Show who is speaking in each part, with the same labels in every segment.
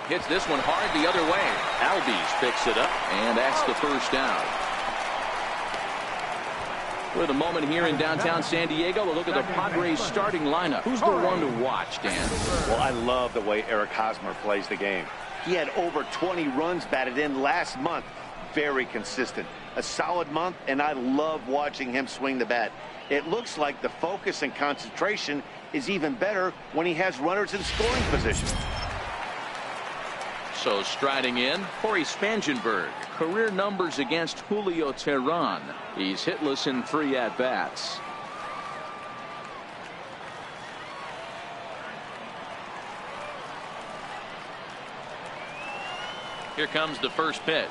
Speaker 1: Hits this one hard the other way. Albies picks it up, and that's the first down. With a moment here in downtown San Diego, a look at the Padres starting lineup. Who's the one to watch, Dan?
Speaker 2: Well, I love the way Eric Hosmer plays the game. He had over 20 runs batted in last month. Very consistent. A solid month, and I love watching him swing the bat. It looks like the focus and concentration is even better when he has runners in scoring position.
Speaker 1: So striding in, Corey Spangenberg. Career numbers against Julio Teheran. He's hitless in 3 at-bats. Here comes the first pitch.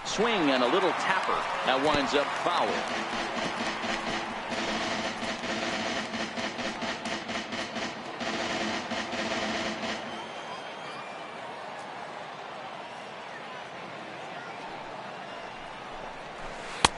Speaker 1: Swing and a little tapper. That winds up foul.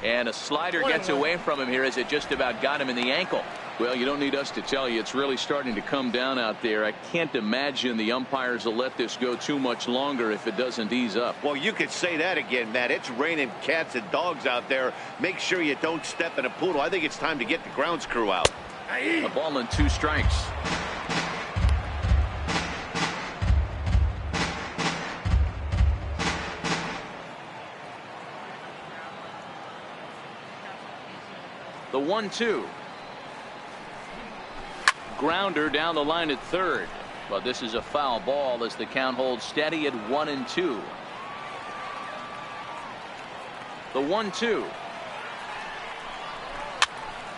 Speaker 1: And a slider gets away from him here as it just about got him in the ankle. Well, you don't need us to tell you it's really starting to come down out there. I can't imagine the umpires will let this go too much longer if it doesn't ease up.
Speaker 2: Well, you could say that again, Matt. It's raining cats and dogs out there. Make sure you don't step in a poodle. I think it's time to get the grounds crew out.
Speaker 1: A ball and 2 strikes. The 1-2. Grounder down the line at third. But this is a foul ball as the count holds steady at 1-2. The 1-2.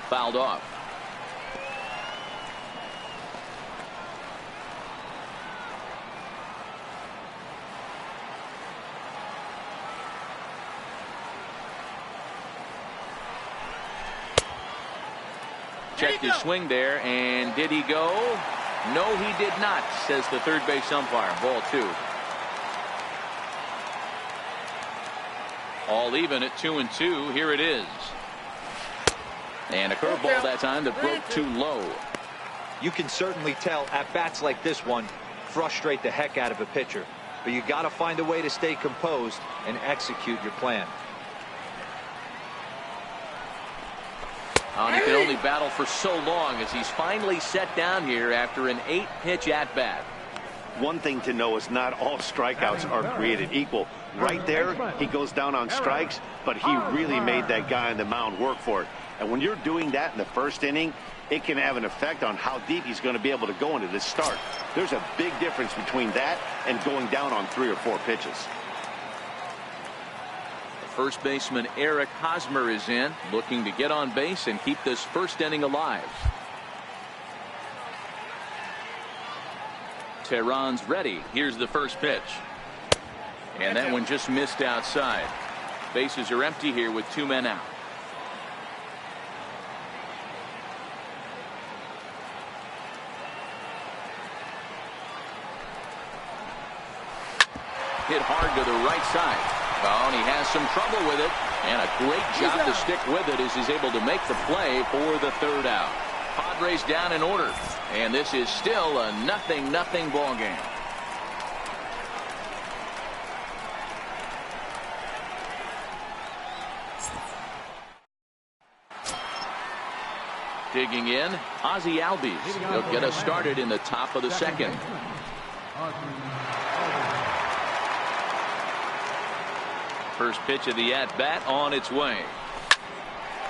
Speaker 1: Fouled off. Checked his swing there, and did he go? No, he did not, says the third base umpire. Ball 2. All even at 2-2. Here it is. And a curveball that time that broke too low.
Speaker 3: You can certainly tell at bats like this one frustrate the heck out of a pitcher. But you got to find a way to stay composed and execute your plan.
Speaker 1: He can only battle for so long as he's finally set down here after an 8-pitch at-bat.
Speaker 2: One thing to know is not all strikeouts are created equal. Right there, he goes down on strikes, but he really made that guy on the mound work for it. And when you're doing that in the first inning, it can have an effect on how deep he's going to be able to go into this start. There's a big difference between that and going down on 3 or 4 pitches.
Speaker 1: First baseman Eric Hosmer is in, looking to get on base and keep this first inning alive. Teheran's ready. Here's the first pitch. And that one just missed outside. Bases are empty here with 2 men out. Hit hard to the right side. Oh, and he has some trouble with it, and a great job to stick with it as he's able to make the play for the 3rd out. Padres down in order, and this is still a 0-0 ball game. Digging in, Ozzie Albies. He'll get us started in the top of the 2nd. First pitch of the at-bat on its way.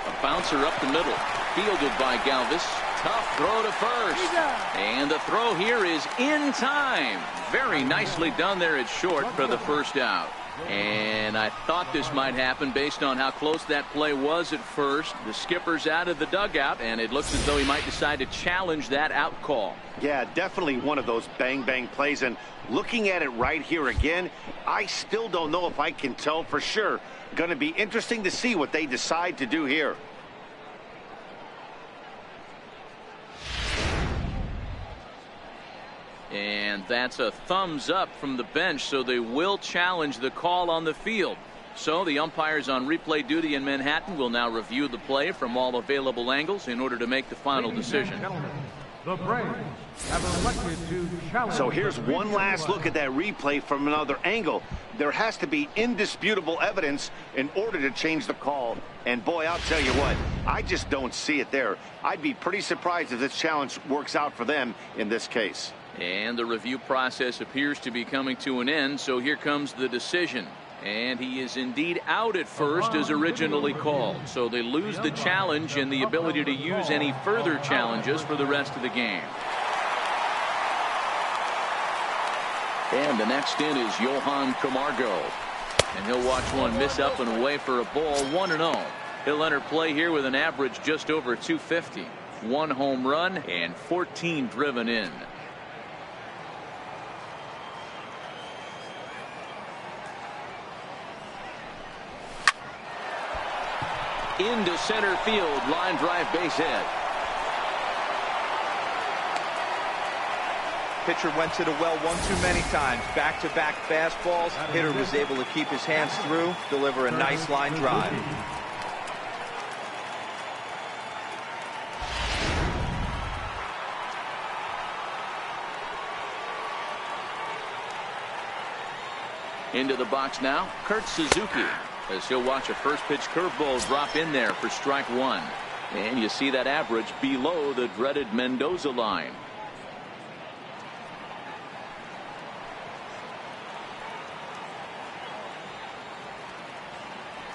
Speaker 1: A bouncer up the middle. Fielded by Galvis. Tough throw to first. And the throw here is in time. Very nicely done there at short for the 1st out. And I thought this might happen based on how close that play was at first. The skipper's out of the dugout, and it looks as though he might decide to challenge that out call.
Speaker 2: Yeah, definitely one of those bang-bang plays. And looking at it right here again, I still don't know if I can tell for sure. Going to be interesting to see what they decide to do here.
Speaker 1: And that's a thumbs up from the bench, so they will challenge the call on the field. So the umpires on replay duty in Manhattan will now review the play from all available angles in order to make the final decision.
Speaker 4: The Braves have elected to challenge.
Speaker 2: So here's one last look at that replay from another angle. There has to be indisputable evidence in order to change the call. And boy, I'll tell you what, I just don't see it there. I'd be pretty surprised if this challenge works out for them in this case.
Speaker 1: And the review process appears to be coming to an end, so here comes the decision. And he is indeed out at first as originally called. So they lose the challenge and the ability to use any further challenges for the rest of the game. And the next in is Johan Camargo. And he'll watch one miss up and away for a ball, 1-0. He'll enter play here with an average just over 250. 1 home run and 14 driven in. Into center field, line drive, base hit.
Speaker 3: Pitcher went to the well one too many times. Back-to-back fastballs. Hitter was able to keep his hands through, deliver a nice line drive.
Speaker 1: Into the box now, Kurt Suzuki, as he'll watch a first pitch curveball drop in there for strike 1. And you see that average below the dreaded Mendoza line.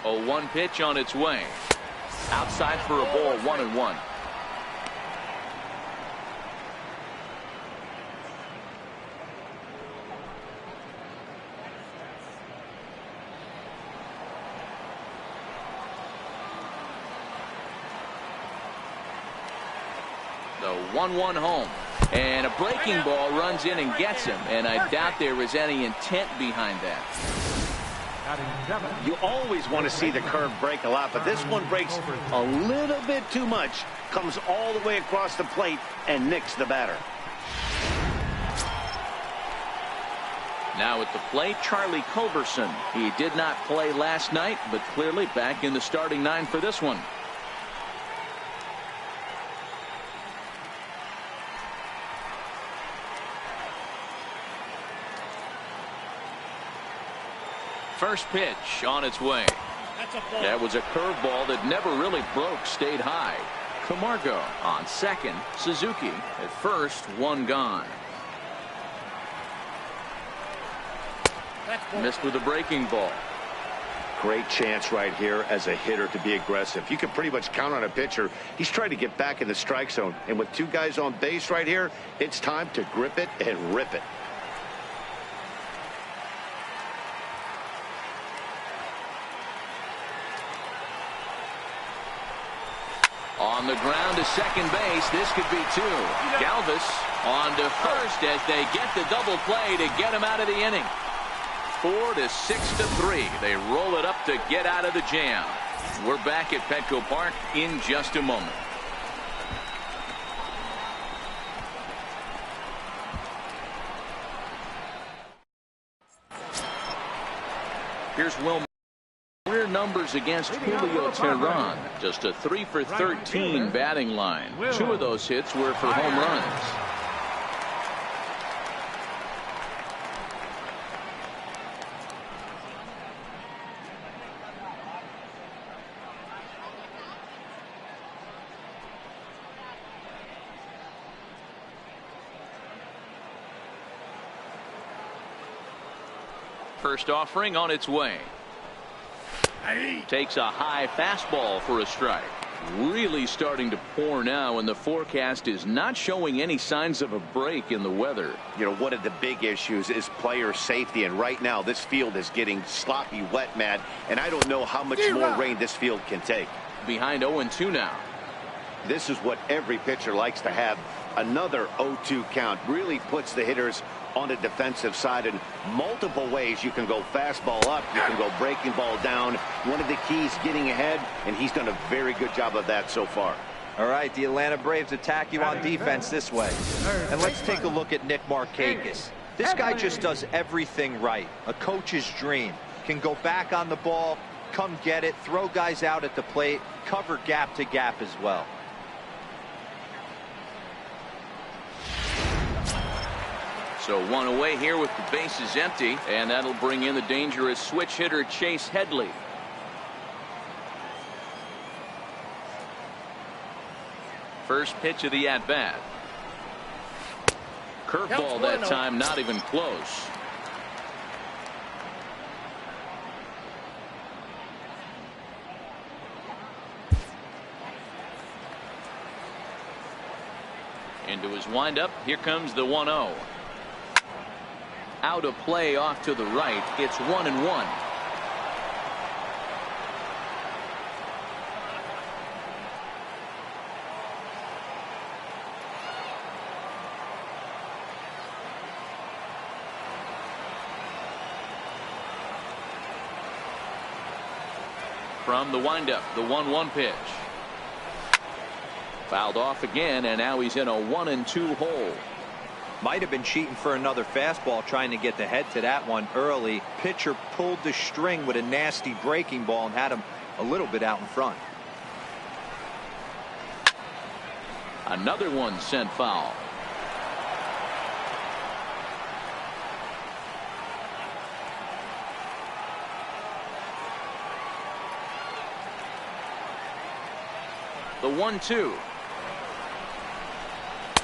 Speaker 1: A 1 pitch on its way. Outside for a ball, 1-1. The 1-1 home, and a breaking ball runs in and gets him, and I doubt there was any intent behind that.
Speaker 2: You always want to see the curve break a lot, but this one breaks a little bit too much, comes all the way across the plate and nicks the batter.
Speaker 1: Now at the plate, Charlie Culberson. He did not play last night, but clearly back in the starting 9 for this one. First pitch on its way. That was a curveball that never really broke, stayed high. Camargo on second. Suzuki at first, 1 gone. Missed with a breaking ball.
Speaker 2: Great chance right here as a hitter to be aggressive. You can pretty much count on a pitcher. He's trying to get back in the strike zone. And with 2 guys on base right here, it's time to grip it and rip it.
Speaker 1: On the ground to second base. This could be 2. Galvis on to first as they get the double play to get him out of the inning. 4-6-3. They roll it up to get out of the jam. We're back at Petco Park in just a moment. Here's Wilmer. Career numbers against Julio Teheran. Just a 3 for 13 batting line. 2 of those hits were for home runs. First offering on its way. Takes a high fastball for a strike. Really starting to pour now, and the forecast is not showing any signs of a break in the weather.
Speaker 2: You know, one of the big issues is player safety, and right now this field is getting sloppy wet, Matt, and I don't know how much more rain this field can take.
Speaker 1: Behind 0-2 now.
Speaker 2: This is what every pitcher likes to have. Another 0-2 count really puts the hitters on the defensive side in multiple ways. You can go fastball up, you can go breaking ball down. One of the keys, getting ahead, and he's done a very good job of that so far.
Speaker 3: All right, the Atlanta Braves attack you on defense this way. And let's take a look at Nick Markakis. This guy just does everything right. A coach's dream. Can go back on the ball, come get it, throw guys out at the plate, cover gap to gap as well.
Speaker 1: So one away here with the bases empty, and that'll bring in the dangerous switch hitter Chase Headley. First pitch of the at-bat. Curveball that time, not even close. Into his windup. Here comes the 1-0. Out of play off to the right. It's 1-1. From the windup, the 1-1 pitch. Fouled off again, and now he's in a 1-2 hole.
Speaker 3: Might have been cheating for another fastball, trying to get the head to that one early. Pitcher pulled the string with a nasty breaking ball and had him a little bit out in front.
Speaker 1: Another one sent foul. The 1-2.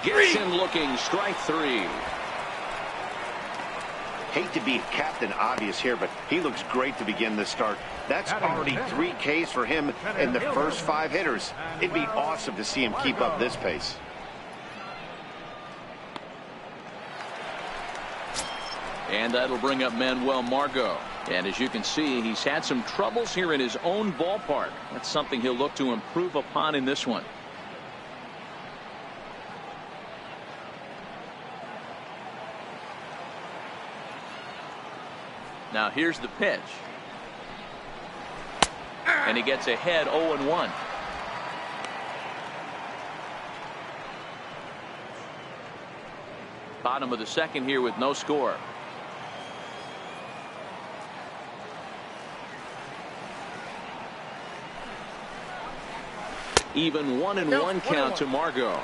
Speaker 1: Gets him looking, strike 3.
Speaker 2: Hate to be Captain Obvious here, but he looks great to begin this start. That's already 3 Ks for him in the first 5 hitters. It'd be awesome to see him keep up this pace.
Speaker 1: And that'll bring up Manuel Margot. And as you can see, he's had some troubles here in his own ballpark. That's something he'll look to improve upon in this one. Now here's the pitch. And he gets ahead 0-1. Bottom of the second here with no score. Even 1-1 count to Margot.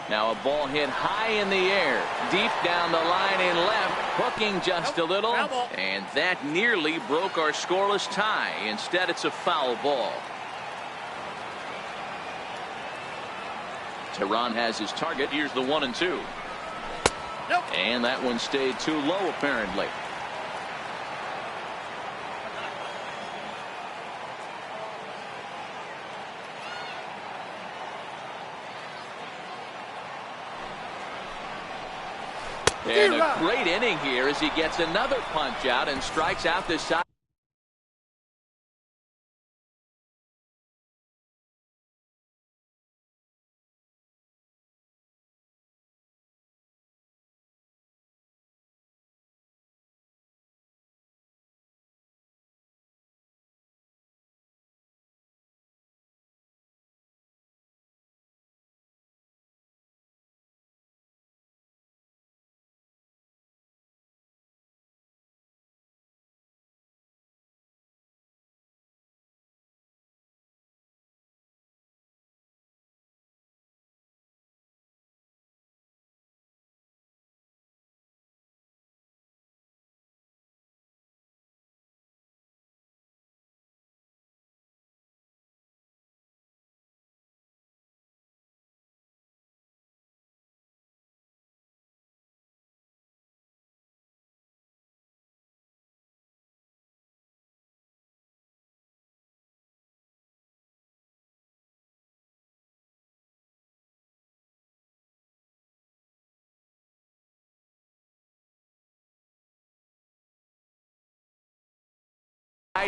Speaker 1: Now a ball hit high in the air, deep down the line in left, hooking just a little, and that nearly broke our scoreless tie. Instead, it's a foul ball. Tehran has his target. Here's the 1-2. And that one stayed too low, apparently. And a great inning here as he gets another punch out and strikes out the side.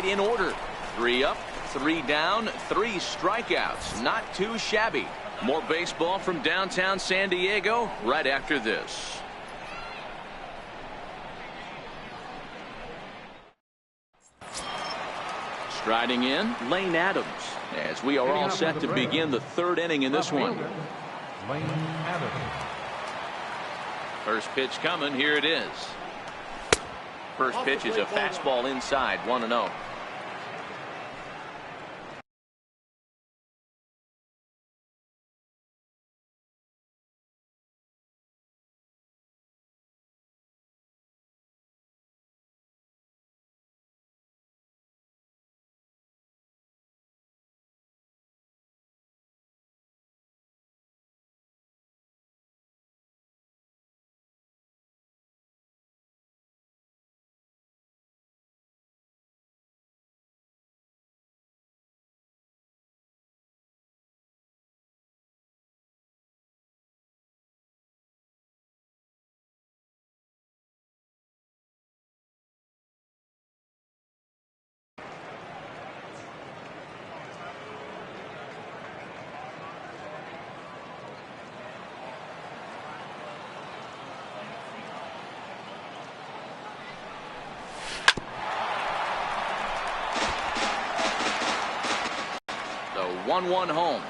Speaker 1: In order. 3 up, 3 down, 3 strikeouts. Not too shabby. More baseball from downtown San Diego right after this. Striding in, Lane Adams, as we are all set to begin the 3rd inning in this one.
Speaker 4: Lane Adams.
Speaker 1: First pitch coming. Here it is. First pitch is a fastball inside, 1-0. 1-1 home.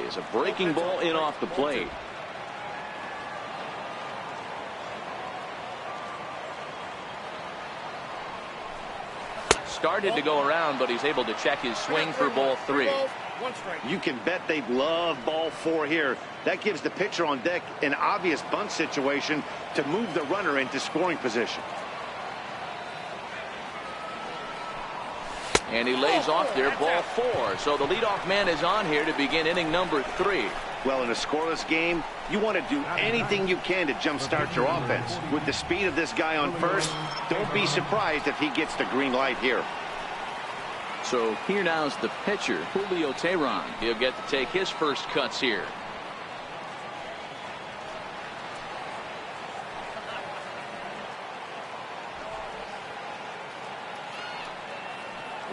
Speaker 1: Is a breaking ball in off the plate. Started to go around, but he's able to check his swing for ball 3.
Speaker 2: You can bet they love ball 4 here. That gives the pitcher on deck an obvious bunt situation to move the runner into scoring position.
Speaker 1: And he lays off there, ball 4. So the leadoff man is on here to begin inning number 3.
Speaker 2: Well, in a scoreless game, you want to do anything you can to jumpstart your offense. With the speed of this guy on first, don't be surprised if he gets the green light here.
Speaker 1: So here now's the pitcher, Julio Teheran. He'll get to take his first cuts here.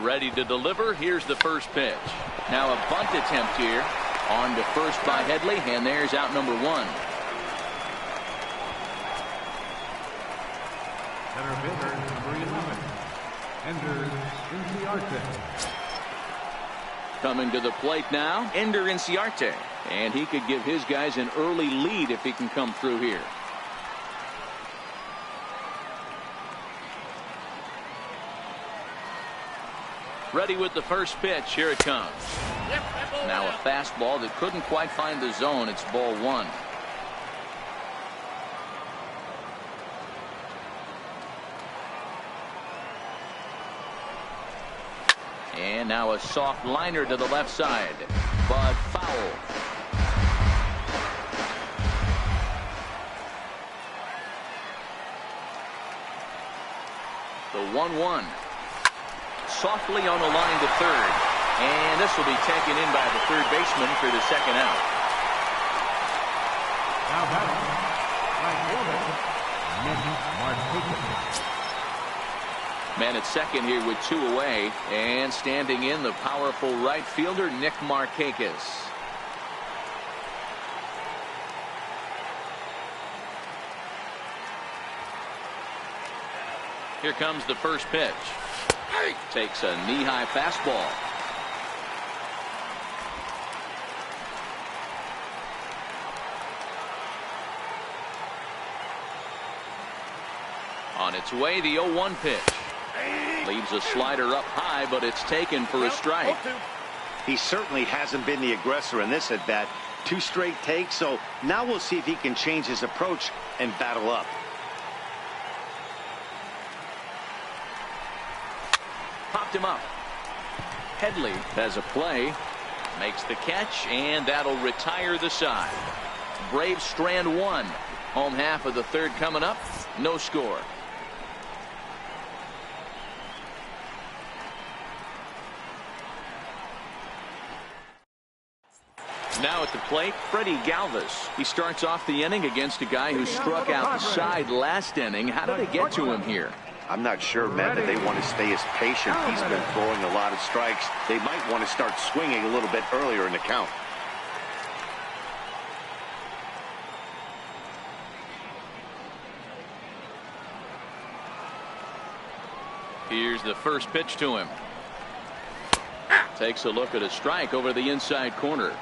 Speaker 1: Ready to deliver. Here's the first pitch. Now a bunt attempt here. On to first by Headley, and there's out number 1.
Speaker 4: Center fielder, number 11. Ender Inciarte.
Speaker 1: Coming to the plate now, Ender Inciarte. And he could give his guys an early lead if he can come through here. Ready with the first pitch. Here it comes. Now a fastball that couldn't quite find the zone. It's ball 1. And now a soft liner to the left side, but foul. The 1-1. Softly on the line to third. And this will be taken in by the third baseman for the second out.
Speaker 4: Now batting, right fielder, Nick Markakis.
Speaker 1: Man at second here with 2 away. And standing in, the powerful right fielder, Nick Markakis. Here comes the first pitch. Takes a knee-high fastball. On its way, the 0-1 pitch. Leaves a slider up high, but it's taken for a strike.
Speaker 2: He certainly hasn't been the aggressor in this at bat. 2 straight takes, so now we'll see if he can change his approach and battle up.
Speaker 1: Popped him up. Headley has a play. Makes the catch, and that'll retire the side. Braves strand 1. Home half of the third coming up. No score. Now at the plate, Freddie Galvis. He starts off the inning against a guy who struck out the side last inning. How did they get to him here?
Speaker 2: I'm not sure, Matt, that they want to stay as patient. He's been throwing a lot of strikes. They might want to start swinging a little bit earlier in the count.
Speaker 1: Here's the first pitch to him. Takes a look at a strike over the inside corner.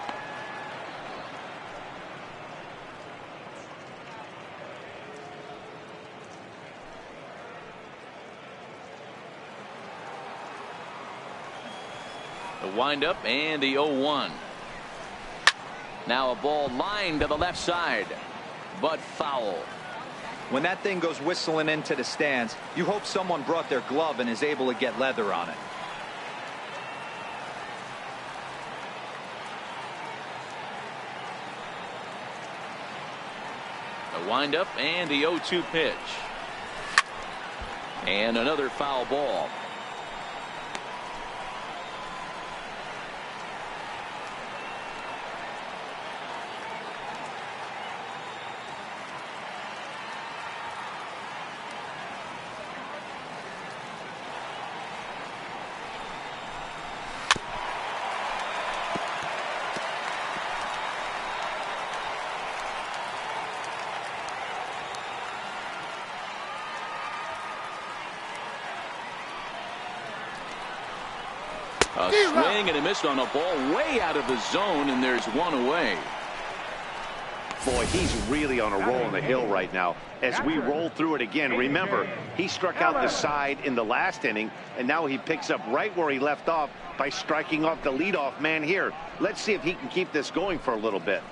Speaker 1: The windup and the 0-1. Now a ball lined to the left side, but foul.
Speaker 3: When that thing goes whistling into the stands, you hope someone brought their glove and is able to get leather on it.
Speaker 1: The windup and the 0-2 pitch. And another foul ball. A swing and a miss on a ball way out of the zone, and there's one away.
Speaker 2: Boy, he's really on a roll on the hill right now. As we roll through it again, remember, he struck out the side in the last inning, and now he picks up right where he left off by striking off the leadoff man here. Let's see if he can keep this going for a little bit.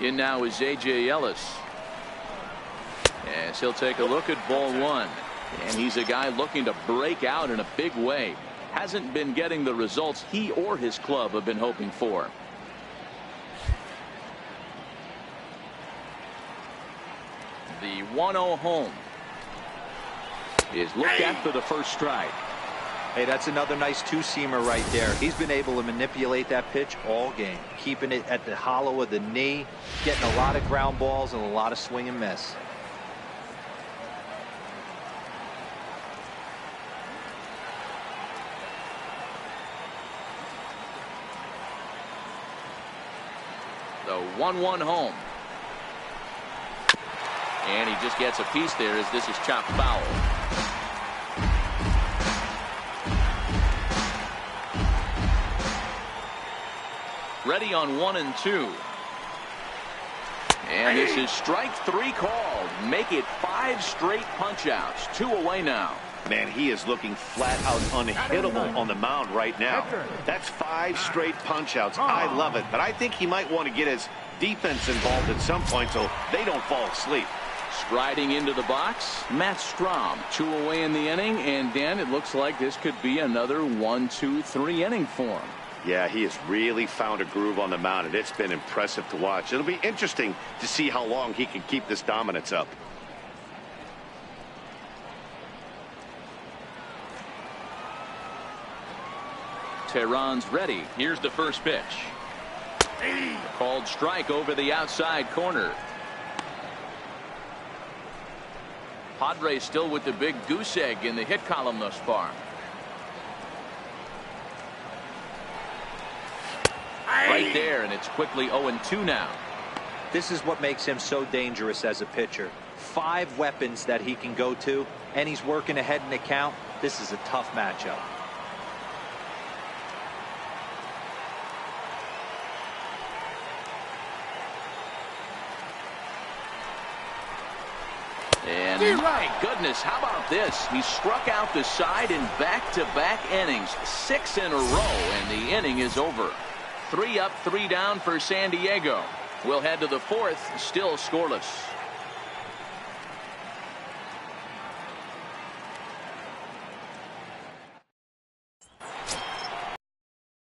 Speaker 1: In now is A.J. Ellis. As he'll take a look at ball one. And he's a guy looking to break out in a big way. Hasn't been getting the results he or his club have been hoping for. The 1-0 home is looked at for the first strike.
Speaker 3: Hey, that's another nice two-seamer right there. He's been able to manipulate that pitch all game, keeping it at the hollow of the knee, getting a lot of ground balls and a lot of swing and miss.
Speaker 1: The 1-1 home. And he just gets a piece there as this is chopped foul. Ready on 1 and 2. And this is strike 3 called. Make it 5 straight punch-outs. 2 away now.
Speaker 2: Man, he is looking flat out unhittable on the mound right now. That's 5 straight punch-outs. I love it, but I think he might want to get his defense involved at some point so they don't fall asleep.
Speaker 1: Striding into the box, Matt Strahm. 2 away in the inning, and Dan, it looks like this could be another 1-2-3 inning for him.
Speaker 2: Yeah, he has really found a groove on the mound, and it's been impressive to watch. It'll be interesting to see how long he can keep this dominance up.
Speaker 1: Tehran's ready. Here's the first pitch. Called strike over the outside corner. Padres still with the big goose egg in the hit column thus far. Right there, and it's quickly 0-2 now.
Speaker 3: This is what makes him so dangerous as a pitcher. 5 weapons that he can go to, and he's working ahead in the count. This is a tough matchup.
Speaker 1: And my goodness, how about this? He struck out the side in back-to-back innings, 6 in a row, and the inning is over. 3 up, 3 down for San Diego. We'll head to the 4th, still scoreless.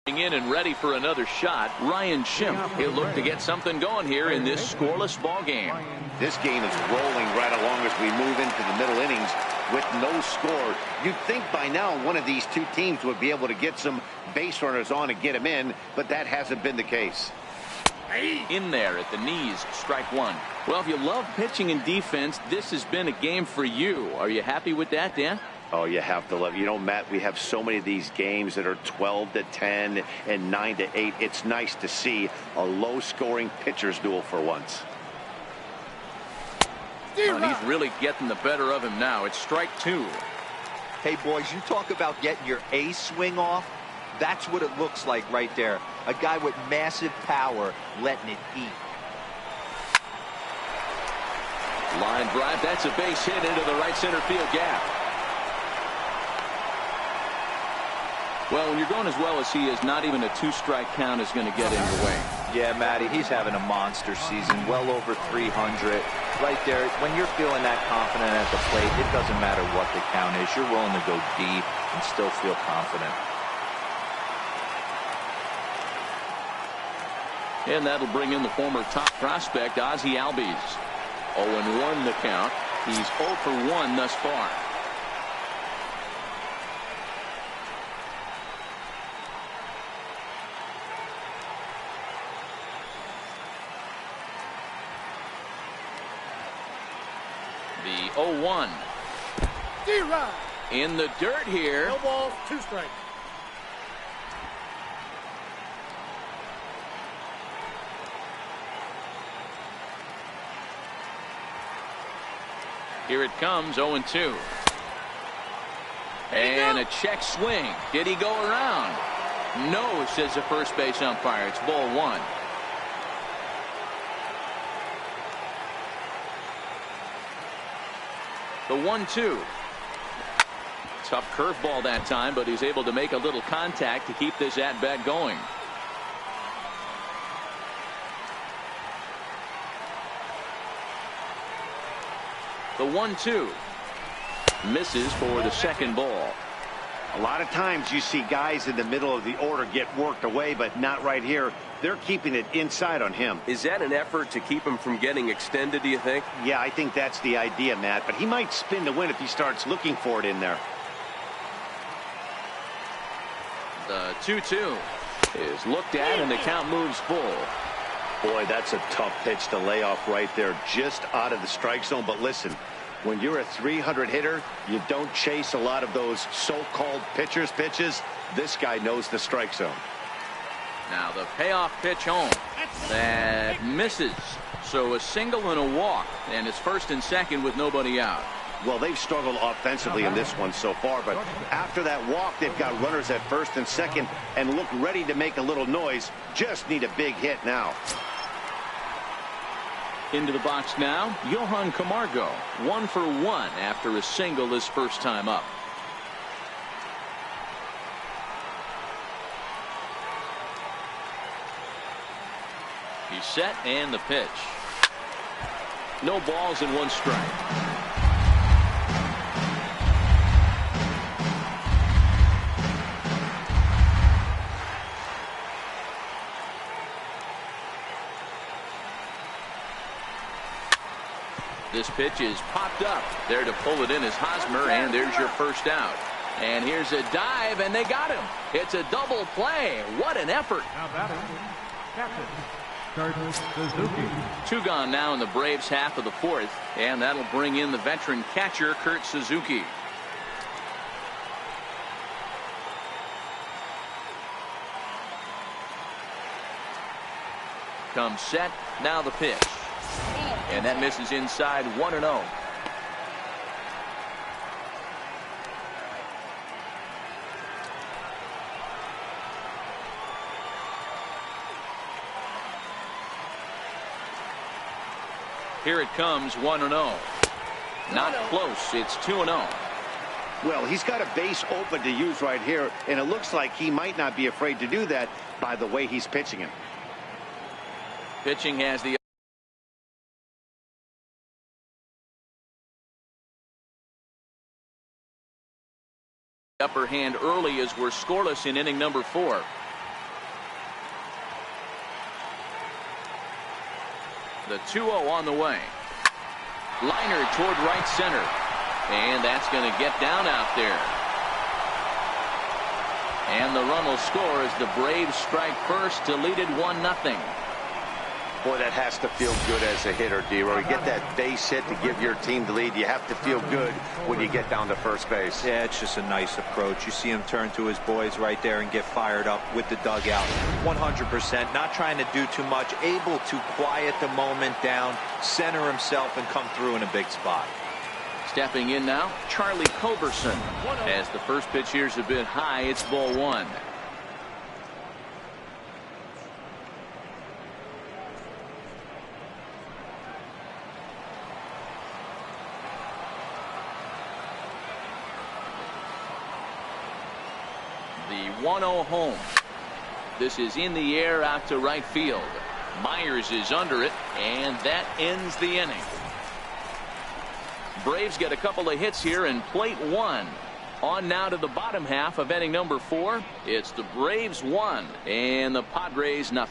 Speaker 1: In and ready for another shot, Ryan Schimpf. He'll look to get something going here in this scoreless ball game.
Speaker 2: This game is rolling right along as we move into the middle innings with no score. You'd think by now one of these two teams would be able to get some base runners on and get them in, but that hasn't been the case.
Speaker 1: In there at the knees, strike 1. Well, if you love pitching and defense, this has been a game for you. Are you happy with that, Dan?
Speaker 2: Oh, you have to love. You know, Matt, we have so many of these games that are 12-10 and 9-8. It's nice to see a low-scoring pitcher's duel for once.
Speaker 1: Well, he's really getting the better of him now. It's strike 2.
Speaker 3: Hey, boys, you talk about getting your A swing off. That's what it looks like right there. A guy with massive power letting it eat.
Speaker 1: Line drive. That's a base hit into the right center field gap. Well, when you're going as well as he is, not even a 2-strike count is going to get in your way.
Speaker 3: Yeah, Matty, he's having a monster season, well over 300. Right there, when you're feeling that confident at the plate, it doesn't matter what the count is. You're willing to go deep and still feel confident.
Speaker 1: And that'll bring in the former top prospect, Ozzie Albies. 0-1 the count. He's 0 for 1 thus far. The 0-1. In the dirt here.
Speaker 5: No balls, 2 strikes.
Speaker 1: Here it comes, 0-2. And a check swing. Did he go around? No, says the first base umpire. It's ball 1. The 1-2. Tough curveball that time, but he's able to make a little contact to keep this at-bat going. The 1-2 misses for the second ball.
Speaker 2: A lot of times you see guys in the middle of the order get worked away, but not right here. They're keeping it inside on him.
Speaker 6: Is that an effort to keep him from getting extended, do you think?
Speaker 2: Yeah, I think that's the idea, Matt, but he might spin to win if he starts looking for it in there.
Speaker 1: The 2-2 is looked at, and the count moves full.
Speaker 2: Boy, that's a tough pitch to lay off right there, just out of the strike zone. But listen, when you're a 300 hitter, you don't chase a lot of those so-called pitchers' pitches. This guy knows the strike zone.
Speaker 1: Now the payoff pitch home. That misses. So a single and a walk, and it's first and second with nobody out.
Speaker 2: Well, they've struggled offensively in this one so far, but after that walk, they've got runners at first and second and look ready to make a little noise. Just need a big hit now.
Speaker 1: Into the box now, Johan Camargo. 1 for 1 after a single his first time up. He's set, and the pitch. No balls and 1 strike. This pitch is popped up. There to pull it in is Hosmer, and there's your first out. And here's a dive, and they got him. It's a double play. What an effort.
Speaker 4: Now batting, captain, Curtis Suzuki.
Speaker 1: 2 gone now in the Braves' half of the 4th, and that'll bring in the veteran catcher, Kurt Suzuki. Comes set, now the pitch. And that misses inside, 1-0. Here it comes, 1-0. Not close. It's 2-0.
Speaker 2: Well, he's got a base open to use right here, and it looks like he might not be afraid to do that by the way he's pitching it.
Speaker 1: Pitching has the upper hand early as we're scoreless in inning number 4. The 2-0 on the way. Liner toward right center. And that's going to get down out there. And the run will score as the Braves strike first to lead it 1-0.
Speaker 2: Boy, that has to feel good as a hitter, D-Roy. You get that base hit to give your team the lead. You have to feel good when you get down to first base.
Speaker 3: Yeah, it's just a nice approach. You see him turn to his boys right there and get fired up with the dugout. 100%, not trying to do too much, able to quiet the moment down, center himself, and come through in a big spot.
Speaker 1: Stepping in now, Charlie Culberson. As the first pitch here's a bit high, it's ball 1. The 1-0 home. This is in the air out to right field. Myers is under it, and that ends the inning. Braves get a couple of hits here in plate 1. On now to the bottom half of inning number 4. It's the Braves 1 and the Padres 0.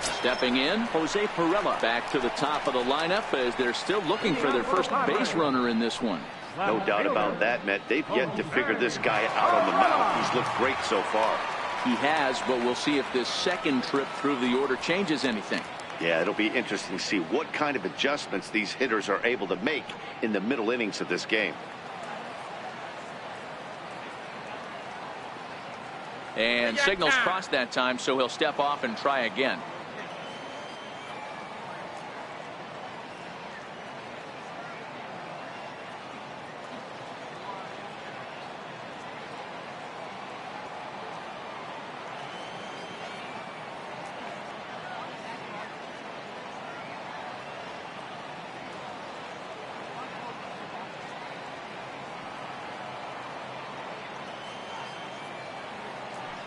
Speaker 1: Stepping in, Jose Perella back to the top of the lineup as they're still looking for their first base runner in this one.
Speaker 2: No doubt about that, Matt. They've yet to figure this guy out on the mound. He's looked great so far.
Speaker 1: He has, but we'll see if this second trip through the order changes anything.
Speaker 2: Yeah, it'll be interesting to see what kind of adjustments these hitters are able to make in the middle innings of this game.
Speaker 1: And signals crossed that time, so he'll step off and try again.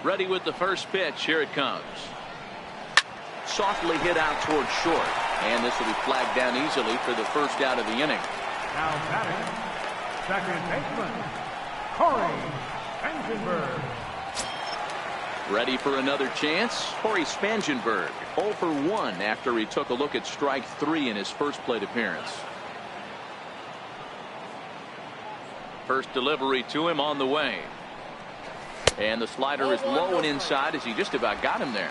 Speaker 1: Ready with the first pitch. Here it comes. Softly hit out towards short. And this will be flagged down easily for the first out of the inning.
Speaker 4: Now batting, second baseman, Corey Spangenberg.
Speaker 1: Ready for another chance. Corey Spangenberg 0 for 1 after he took a look at strike 3 in his first plate appearance. First delivery to him on the way. And the slider is low and inside as he just about got him there.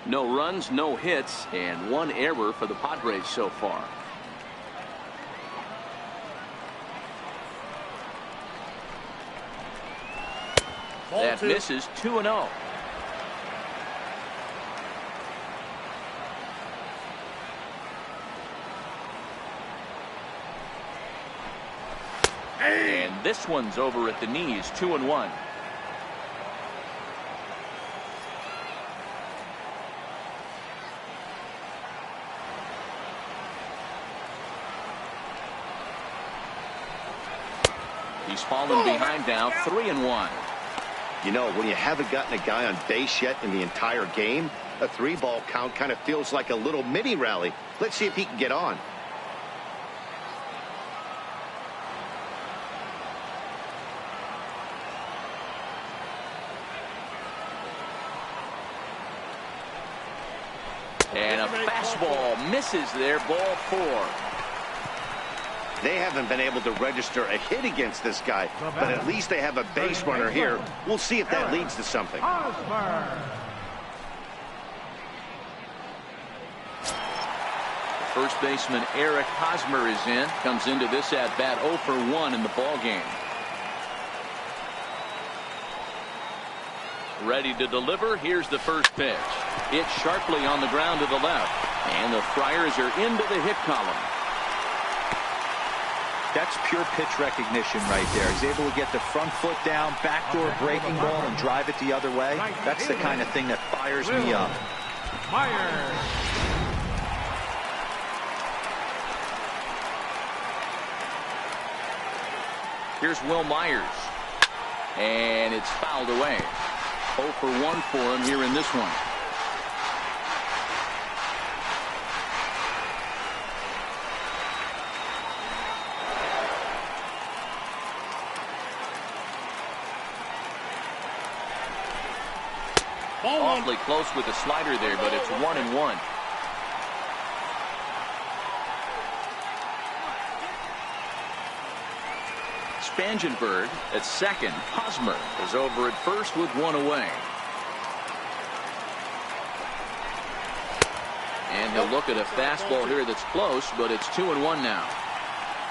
Speaker 1: No runs, no hits, and 1 error for the Padres so far. That misses 2-0. And this one's over at the knees, 2-1. He's fallen behind now, 3-1.
Speaker 2: You know, when you haven't gotten a guy on base yet in the entire game, a 3-ball count kind of feels like a little mini rally. Let's see if he can get on.
Speaker 1: And a fastball misses there, ball 4.
Speaker 2: They haven't been able to register a hit against this guy, but at least they have a base runner here. We'll see if that leads to something.
Speaker 1: First baseman Eric Hosmer is in. Comes into this at bat 0 for 1 in the ball game. Ready to deliver. Here's the first pitch. Hit sharply on the ground to the left. And the Friars are into the hit column.
Speaker 3: That's pure pitch recognition right there. He's able to get the front foot down, backdoor breaking ball, and drive it the other way. That's the kind of thing that fires me up.
Speaker 4: Myers.
Speaker 1: Here's Will Myers. And it's fouled away. 0 for 1 for him here in this one. Awfully close with the slider there, but it's 1-1. Spangenberg at second. Hosmer is over at first with 1 away. And he'll look at a fastball here that's close, but it's 2-1 now.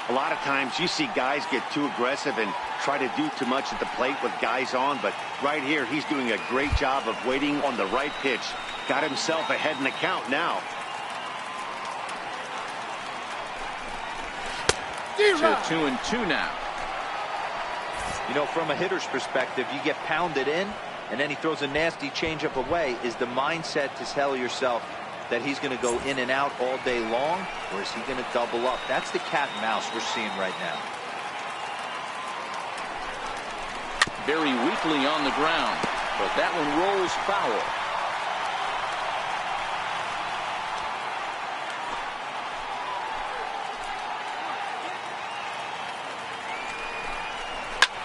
Speaker 2: A lot of times you see guys get too aggressive and try to do too much at the plate with guys on, but right here he's doing a great job of waiting on the right pitch. Got himself ahead in the count now.
Speaker 1: To 2-2 now.
Speaker 3: You know, from a hitter's perspective, you get pounded in, and then he throws a nasty changeup away. Is the mindset to tell yourself that he's going to go in and out all day long, or is he going to double up? That's the cat and mouse we're seeing right now.
Speaker 1: Very weakly on the ground, but that one rolls foul.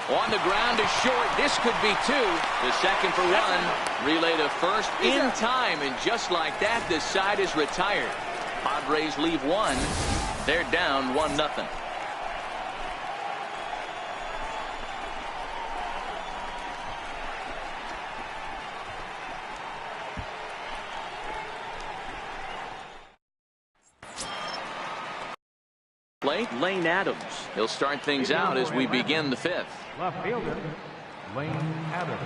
Speaker 1: On the ground is short. This could be two. The second for one. Relay to first in time. And just like that, the side is retired. Padres leave one. They're down 1-0. Lane Adams. He'll start things out as we begin the fifth.
Speaker 4: Left fielder, Lane Adams.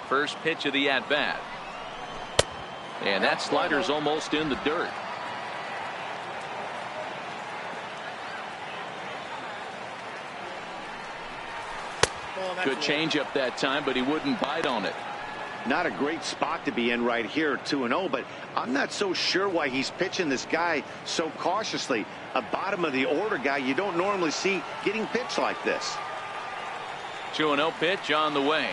Speaker 1: First pitch of the at-bat. And that slider's almost in the dirt. Good changeup that time, but he wouldn't bite on it.
Speaker 2: Not a great spot to be in right here, 2-0, but I'm not so sure why he's pitching this guy so cautiously. A bottom of the order guy you don't normally see getting pitched like this.
Speaker 1: 2-0 pitch on the way.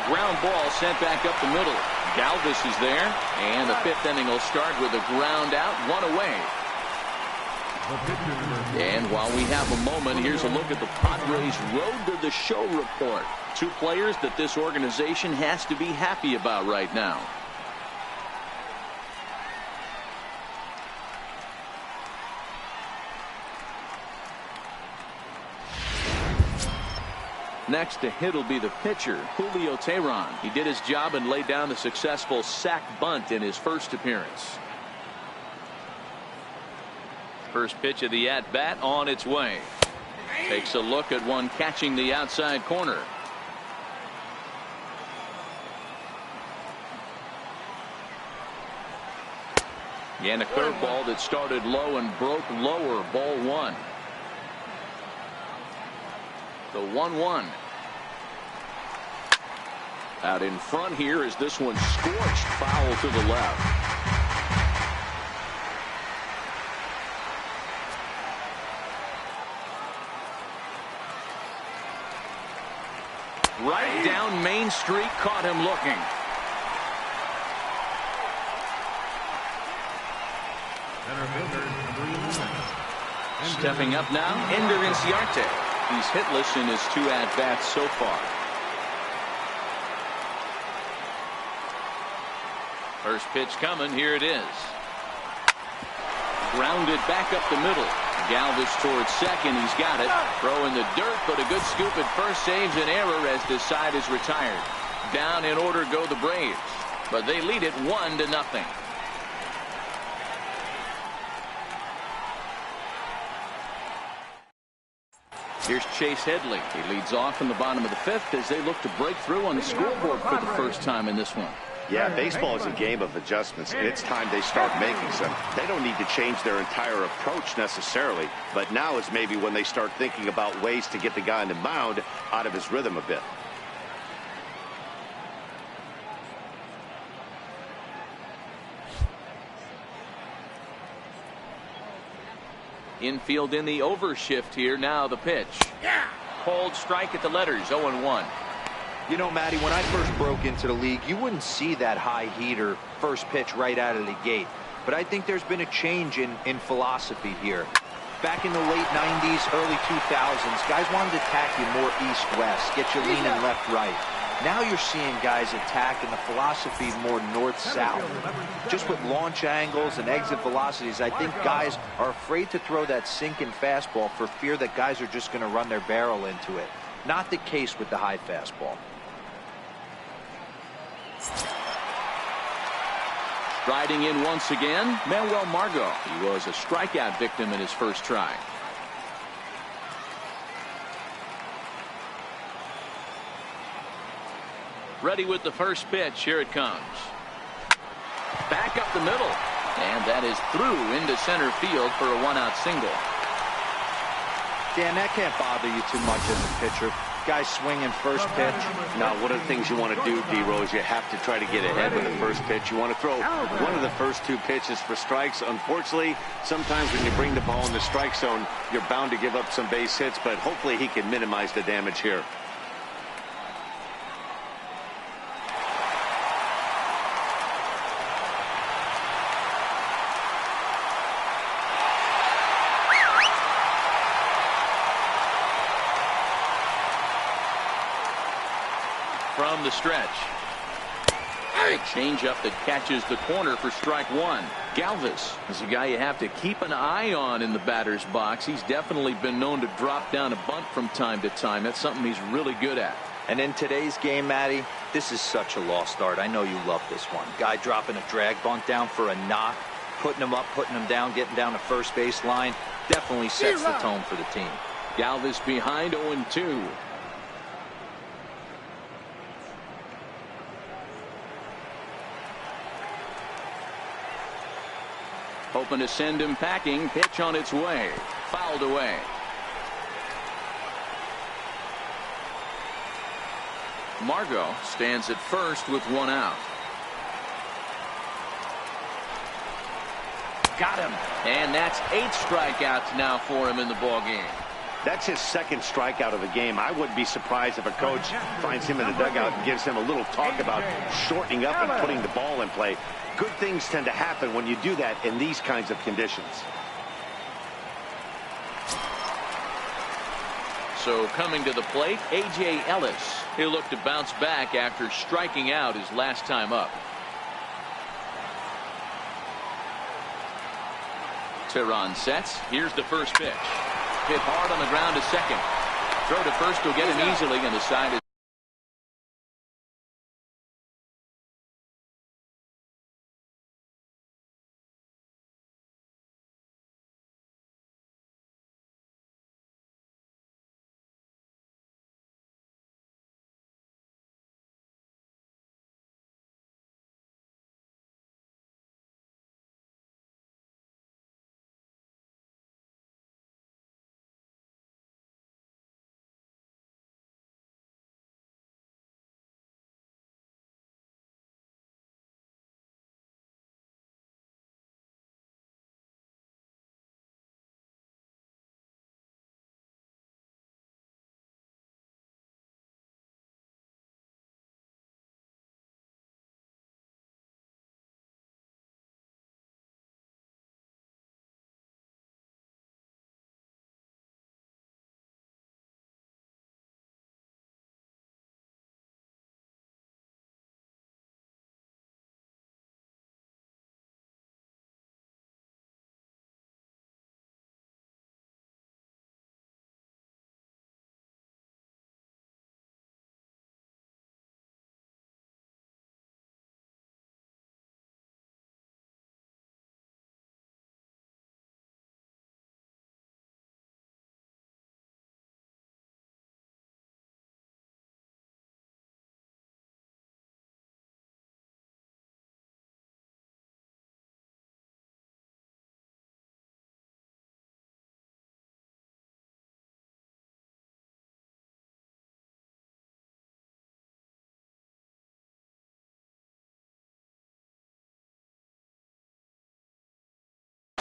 Speaker 1: Ground ball sent back up the middle. Galvis is there, and the fifth inning will start with a ground out, one away. And while we have a moment, here's a look at the Padres' Road to the Show report. Two players that this organization has to be happy about right now. Next to hit will be the pitcher, Julio Teheran. He did his job and laid down a successful sac bunt in his first appearance. First pitch of the at-bat on its way. Takes a look at one catching the outside corner. And a curveball that started low and broke lower, ball one. The 1-1. Out in front here is this one scorched foul to the left. Right down Main Street, caught him looking. Stepping up now, Ender Inciarte. He's hitless in his two at-bats so far. First pitch coming. Here it is. Grounded back up the middle. Galvis towards second. He's got it. Throw in the dirt, but a good scoop at first saves an error as the side is retired. Down in order go the Braves, but they lead it 1-0. Here's Chase Headley. He leads off in the bottom of the fifth as they look to break through on the scoreboard for the first time in this one.
Speaker 2: Yeah, baseball is a game of adjustments, and it's time they start making some. They don't need to change their entire approach necessarily, but now is maybe when they start thinking about ways to get the guy on the mound out of his rhythm a bit.
Speaker 1: Infield in the overshift here. Now the pitch. Cold strike at the letters. 0-1.
Speaker 3: You know, Matty, when I first broke into the league, you wouldn't see that high heater first pitch right out of the gate. But I think there's been a change in philosophy here. Back in the late 90s, early 2000s, guys wanted to attack you more east-west, get you leaning left-right. Now you're seeing guys attack, and the philosophy more north-south. Just with launch angles and exit velocities, I think guys are afraid to throw that sinking fastball for fear that guys are just going to run their barrel into it. Not the case with the high fastball.
Speaker 1: Striding in once again, Manuel Margot. He was a strikeout victim in his first try. Ready with the first pitch. Here it comes. Back up the middle. And that is through into center field for a one-out single.
Speaker 3: Dan, that can't bother you too much as a pitcher. Guy swinging first pitch.
Speaker 2: Now, one of the things you want to do, D-Rose, you have to try to get ahead with the first pitch. You want to throw one of the first two pitches for strikes. Unfortunately, sometimes when you bring the ball in the strike zone, you're bound to give up some base hits, but hopefully he can minimize the damage here.
Speaker 1: From the stretch. A changeup that catches the corner for strike one. Galvis is a guy you have to keep an eye on in the batter's box. He's definitely been known to drop down a bunt from time to time. That's something he's really good at.
Speaker 3: And in today's game, Matty, this is such a lost art. I know you love this one. Guy dropping a drag bunt down for a knock, putting him up, putting him down, getting down the first base line. Definitely sets the tone for the team.
Speaker 1: Galvis behind 0-2. Hoping to send him packing. Pitch on its way. Fouled away. Margot stands at first with one out. Got him. And that's 8 strikeouts now for him in the ballgame.
Speaker 2: That's his second strikeout of the game. I wouldn't be surprised if a coach finds him in the dugout and gives him a little talk about shortening up and putting the ball in play. Good things tend to happen when you do that in these kinds of conditions.
Speaker 1: So coming to the plate, A.J. Ellis. He'll look to bounce back after striking out his last time up. Tehran sets. Here's the first pitch. Hit hard on the ground to second. Throw to first will get him easily, and the side is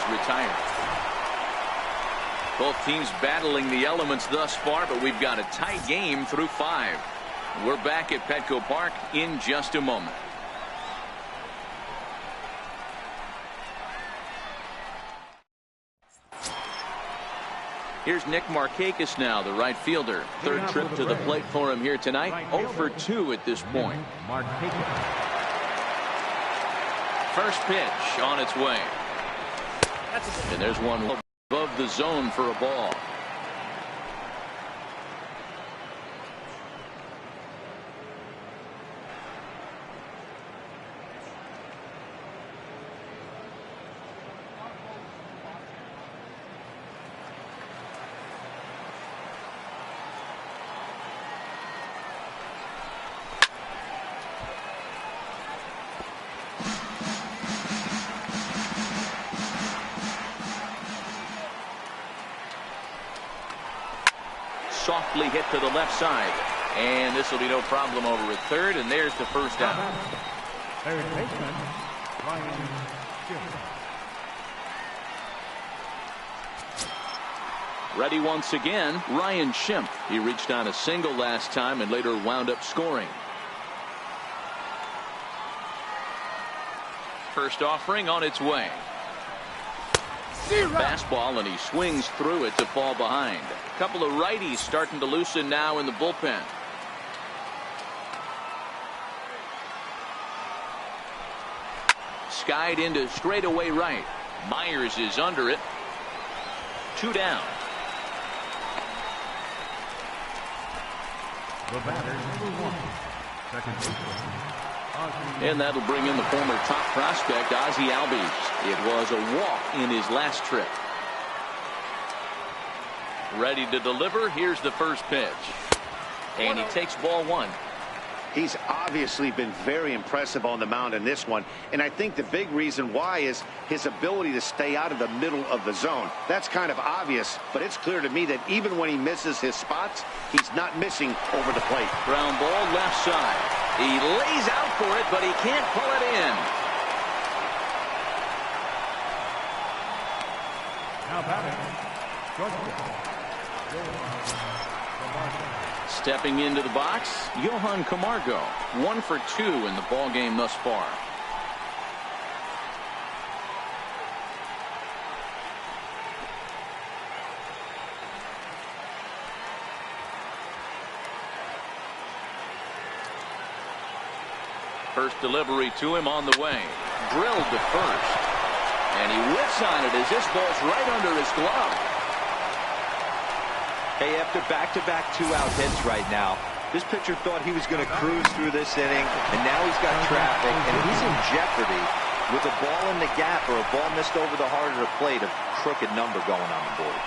Speaker 1: retired. Both teams battling the elements thus far, but we've got a tight game through 5. We're back at Petco Park in just a moment. Here's Nick Markakis now, the right fielder. Third trip to the plate for him here tonight. 0 for 2 at this point. First pitch on its way. And there's one above the zone for a ball. softly hit to the left side. And this will be no problem over at third, and there's the first down.
Speaker 4: Third baseman, Ryan Schiff.
Speaker 1: Ready once again, Ryan Schimpf. He reached on a single last time and later wound up scoring. First offering on its way. Fastball, and he swings through it to fall behind. A couple of righties starting to loosen now in the bullpen. Skied into straightaway right. Myers is under it. 2 down.
Speaker 4: The batter, number 1. Second baseman.
Speaker 1: And that'll bring in the former top prospect, Ozzie Albies. It was a walk in his last trip. Ready to deliver. Here's the first pitch. And he takes ball 1.
Speaker 2: He's obviously been very impressive on the mound in this one, and I think the big reason why is his ability to stay out of the middle of the zone. That's kind of obvious, but it's clear to me that even when he misses his spots, he's not missing over the plate.
Speaker 1: Ground ball left side. He lays out for it, but he can't pull it in.
Speaker 4: Now batting, shortstop.
Speaker 1: Stepping into the box, Johan Camargo. 1 for 2 in the ball game thus far. First delivery to him on the way. Drilled to first. And he whiffs on it as this ball's right under his glove.
Speaker 3: Hey, after back-to-back 2-out hits right now, this pitcher thought he was going to cruise through this inning, and now he's got traffic, and he's in jeopardy with a ball in the gap or a ball missed over the heart of the plate, a crooked number going on the board.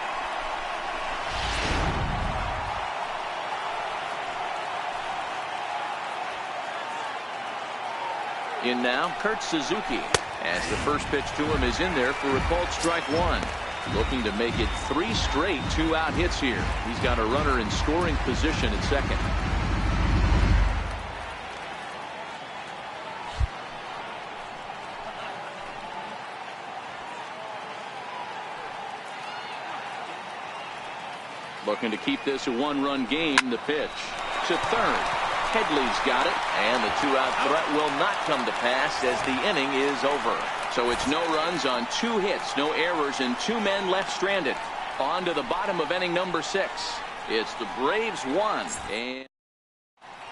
Speaker 1: In now, Kurt Suzuki, as the first pitch to him is in there for a called strike 1. Looking to make it 3 straight 2-out hits here. He's got a runner in scoring position at second. Looking to keep this a 1-run game. The pitch to third. Headley's got it, and the 2-out threat will not come to pass as the inning is over. So it's no runs on 2 hits, no errors, and 2 men left stranded. On to the bottom of inning number 6. It's the Braves 1, and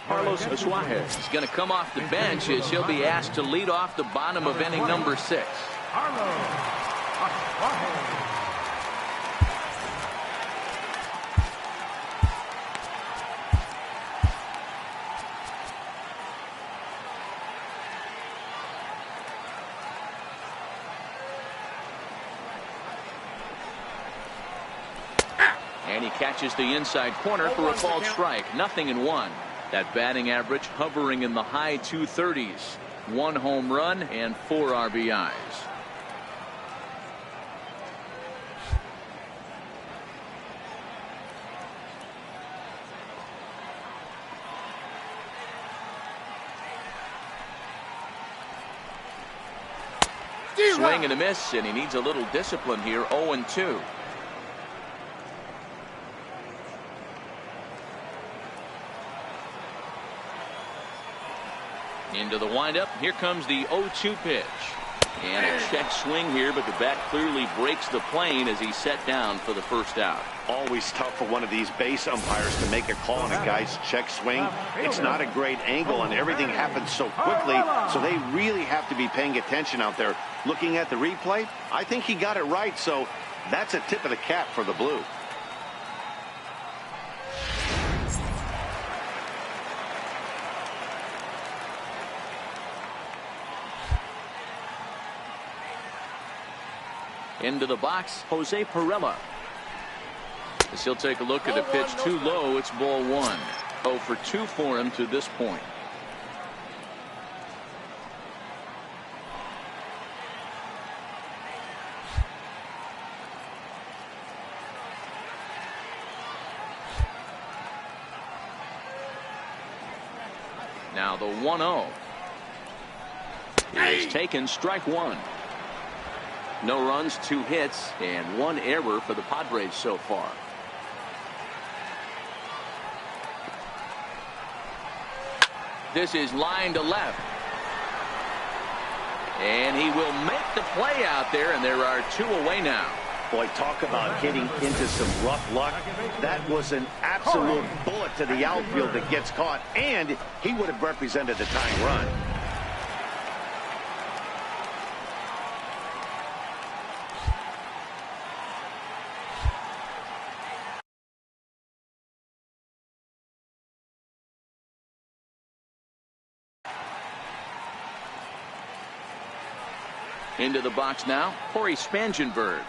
Speaker 1: Carlos Suarez is going to come off the bench as he'll be asked to lead off the bottom of inning number 6.
Speaker 4: Carlos Suarez.
Speaker 1: And he catches the inside corner for a called strike. 0-1. That batting average hovering in the high 230s. 1 home run and 4 RBIs. Swing and a miss, and he needs a little discipline here. 0-2. Into the windup. Here comes the 0-2 pitch. And a check swing here, but the bat clearly breaks the plane as he's set down for the first out.
Speaker 2: Always tough for one of these base umpires to make a call on a guy's check swing. It's not a great angle, and everything happens so quickly, so they really have to be paying attention out there. Looking at the replay, I think he got it right, so that's a tip of the cap for the Blue.
Speaker 1: Into the box, Jose Pirela. As he'll take a look at a pitch too low, it's ball 1. 0 for 2 for him to this point. Now the 1-0 is taken, strike one. No runs, 2 hits, and 1 error for the Padres so far. This is line to left. And he will make the play out there, and there are 2 away now.
Speaker 2: Boy, talk about hitting into some rough luck. That was an absolute bullet to the outfield that gets caught, and he would have represented the tying run.
Speaker 1: Into the box now, Corey Spangenberg.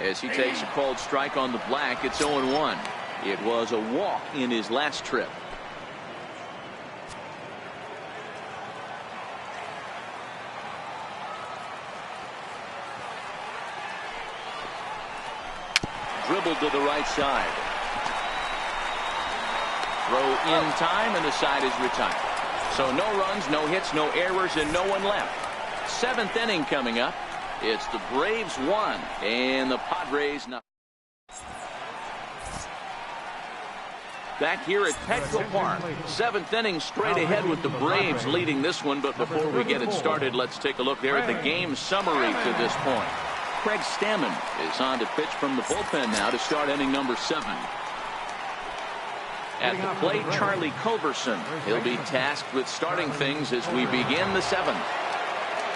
Speaker 1: As he takes a called strike on the black, it's 0-1. It was a walk in his last trip. Dribbled to the right side. Throw in time, and the side is retired. So no runs, no hits, no errors, and no one left. 7th inning coming up. It's the Braves 1 and the Padres nothing. Back here at Petco Park. 7th inning straight ahead with the Braves leading this one. But before we get it started, let's take a look there at the game summary to this point. Craig Stammen is on to pitch from the bullpen now to start inning number 7. At the plate, Charlie Culberson. He'll be tasked with starting things as we begin the 7th.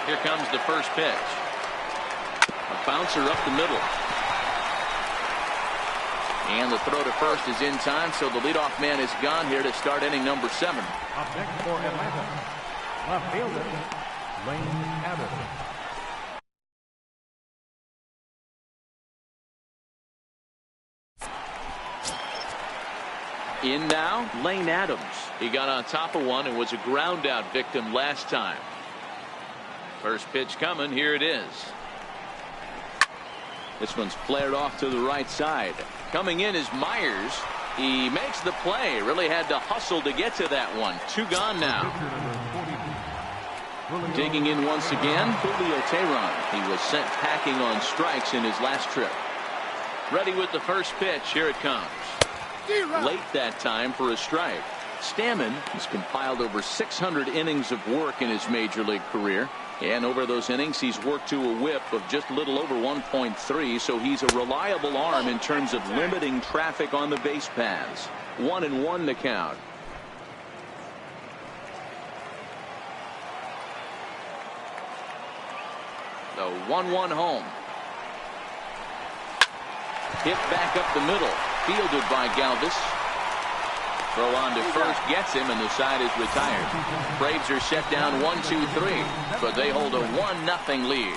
Speaker 1: Here comes the first pitch. A bouncer up the middle. And the throw to first is in time, so the leadoff man is gone here to start inning number 7.
Speaker 4: Up next for Atlanta, left fielder, Lane Adams.
Speaker 1: In now, Lane Adams. He got on top of one and was a ground out victim last time. First pitch coming. Here it is. This one's flared off to the right side. Coming in is Myers. He makes the play. Really had to hustle to get to that one. 2 gone now. Digging in once again, Julio Teheran. He was sent packing on strikes in his last trip. Ready with the first pitch. Here it comes. Late that time for a strike. Stammen has compiled over 600 innings of work in his major league career. And over those innings, he's worked to a whip of just a little over 1.3, so he's a reliable arm in terms of limiting traffic on the base paths. 1-1 the count. The 1-1 home. Hit back up the middle, fielded by Galvis. Throw on to first gets him, and the side is retired. Braves are set down 1-2-3, but they hold a 1-0 lead.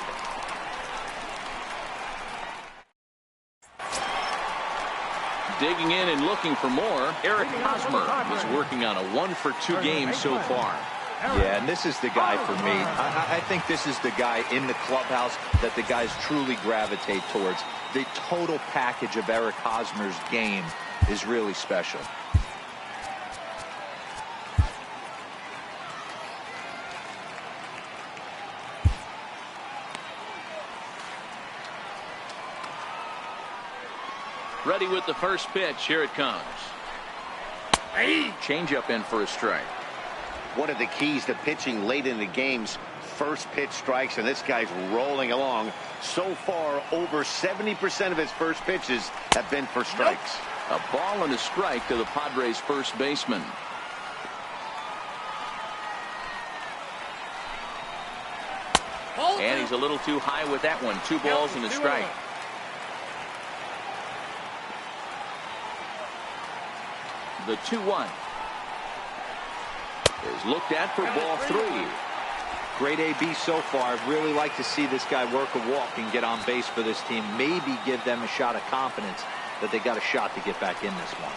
Speaker 1: Digging in and looking for more, Eric Hosmer is working on a 1-for-2 game so far.
Speaker 3: Yeah, and this is the guy for me. I think this is the guy in the clubhouse that the guys truly gravitate towards. The total package of Eric Hosmer's game is really special.
Speaker 1: Ready with the first pitch. Here it comes. Changeup in for a strike.
Speaker 2: One of the keys to pitching late in the game's first pitch strikes, and this guy's rolling along. So far, over 70% of his first pitches have been for strikes.
Speaker 1: A ball and a strike to the Padres' first baseman. And he's a little too high with that one. 2 balls and a strike. The 2-1 is looked at for ball 3.
Speaker 3: Great AB so far. I'd really like to see this guy work a walk and get on base for this team. Maybe give them a shot of confidence that they got a shot to get back in this one.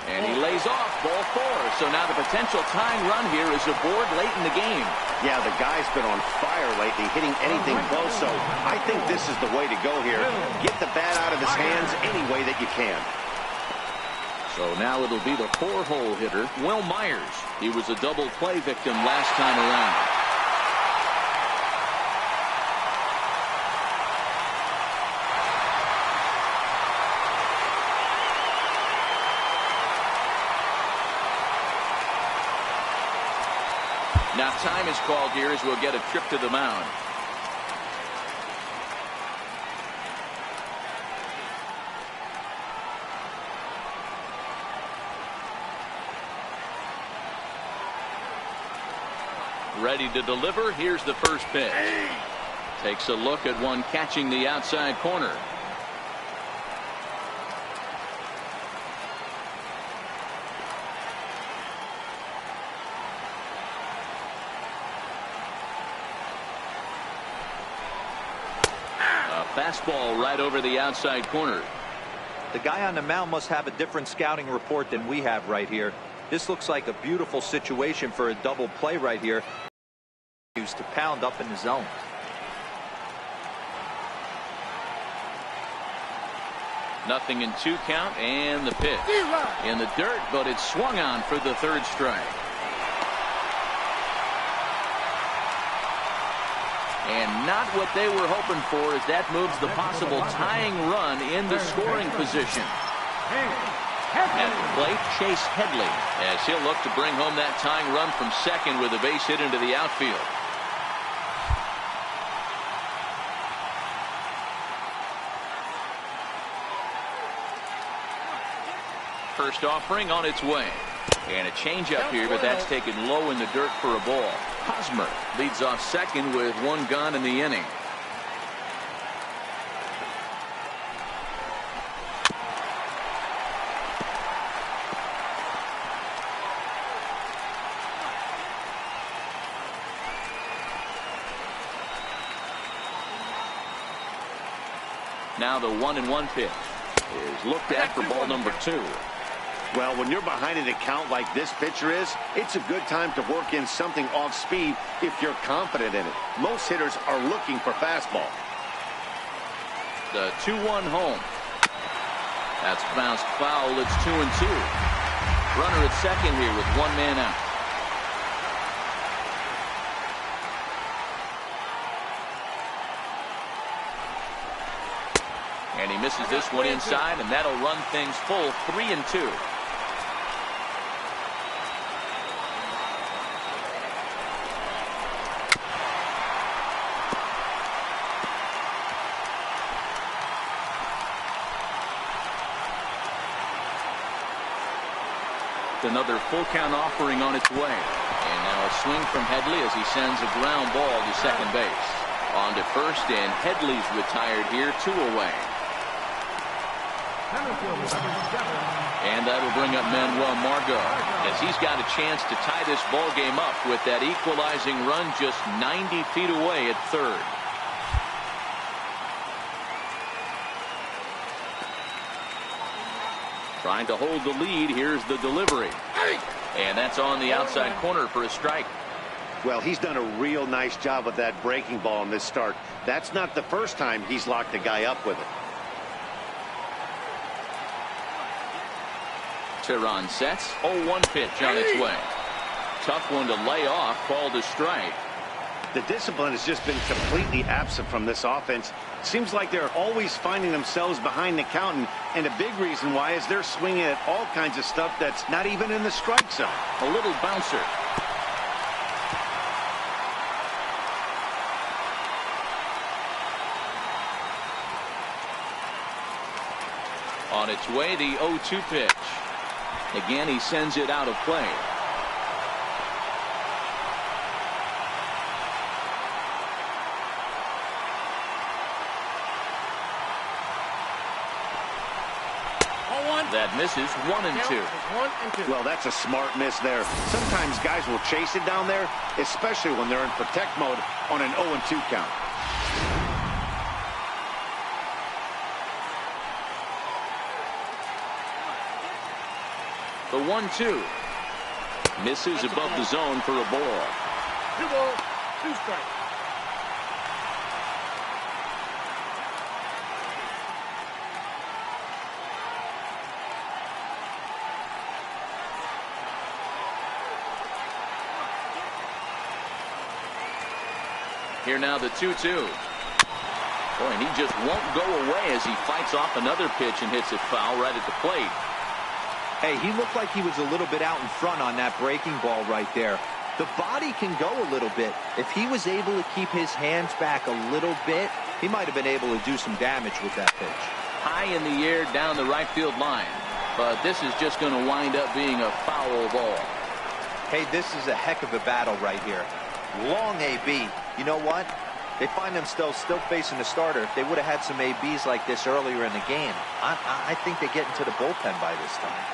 Speaker 1: And he lays off ball 4. So now the potential tying run here is aboard late in the game.
Speaker 2: Yeah, the guy's been on fire lately, hitting anything close. So I think this is the way to go here. Get the bat out of his hands any way that you can.
Speaker 1: So now it'll be the 4-hole hitter, Will Myers. He was a double play victim last time around. Now time is called here as we'll get a trip to the mound. Ready to deliver. Here's the first pitch. Takes a look at one catching the outside corner. Fastball right over the outside corner.
Speaker 3: The guy on the mound must have a different scouting report than we have right here. This looks like a beautiful situation for a double play right here. Used to pound up in the zone.
Speaker 1: Nothing in 2 count, and the pitch in the dirt, but it's swung on for the 3rd strike. And not what they were hoping for, as that moves the possible tying run into scoring position. At the plate, Chase Headley, as he'll look to bring home that tying run from second with a base hit into the outfield. First offering on its way. And a changeup here, but that's taken low in the dirt for a ball. Hosmer leads off second with 1 gone in the inning. Now the 1-1 pitch is looked at for ball number 2.
Speaker 2: Well, when you're behind in a count like this pitcher is, it's a good time to work in something off speed if you're confident in it. Most hitters are looking for fastball.
Speaker 1: The 2-1 home. That's bounced foul. It's 2-2. Runner at second here with 1 man out. And he misses this one inside, and that'll run things full 3-2. Another full count offering on its way. And now a swing from Headley as he sends a ground ball to second base. On to first, and Headley's retired here, 2 away. And that'll bring up Manuel Margot, as he's got a chance to tie this ball game up with that equalizing run just 90 feet away at third. Trying to hold the lead. Here's the delivery. And that's on the outside corner for a strike.
Speaker 2: Well, he's done a real nice job with that breaking ball in this start. That's not the first time he's locked a guy up with it.
Speaker 1: Tehran sets. 0-1 pitch on its way. Tough one to lay off. Called a strike.
Speaker 2: The discipline has just been completely absent from this offense. Seems like they're always finding themselves behind the count, and a big reason why is they're swinging at all kinds of stuff that's not even in the strike zone.
Speaker 1: A little bouncer. On its way, the 0-2 pitch. Again, he sends it out of play. That misses. 1-2.
Speaker 2: Well, that's a smart miss there. Sometimes guys will chase it down there, especially when they're in protect mode on an 0-2 count.
Speaker 1: The 1-2 misses above the zone for a ball.
Speaker 4: 2 balls, 2 strikes.
Speaker 1: Here now the 2-2. Boy, and he just won't go away as he fights off another pitch and hits it foul right at the plate.
Speaker 3: Hey, he looked like he was a little bit out in front on that breaking ball right there. The body can go a little bit. If he was able to keep his hands back a little bit, he might have been able to do some damage with that pitch.
Speaker 1: High in the air down the right field line. But this is just going to wind up being a foul ball.
Speaker 3: Hey, this is a heck of a battle right here. Long AB. You know what? They find themselves still facing the starter. If they would have had some ABs like this earlier in the game, I think they get into the bullpen by this time.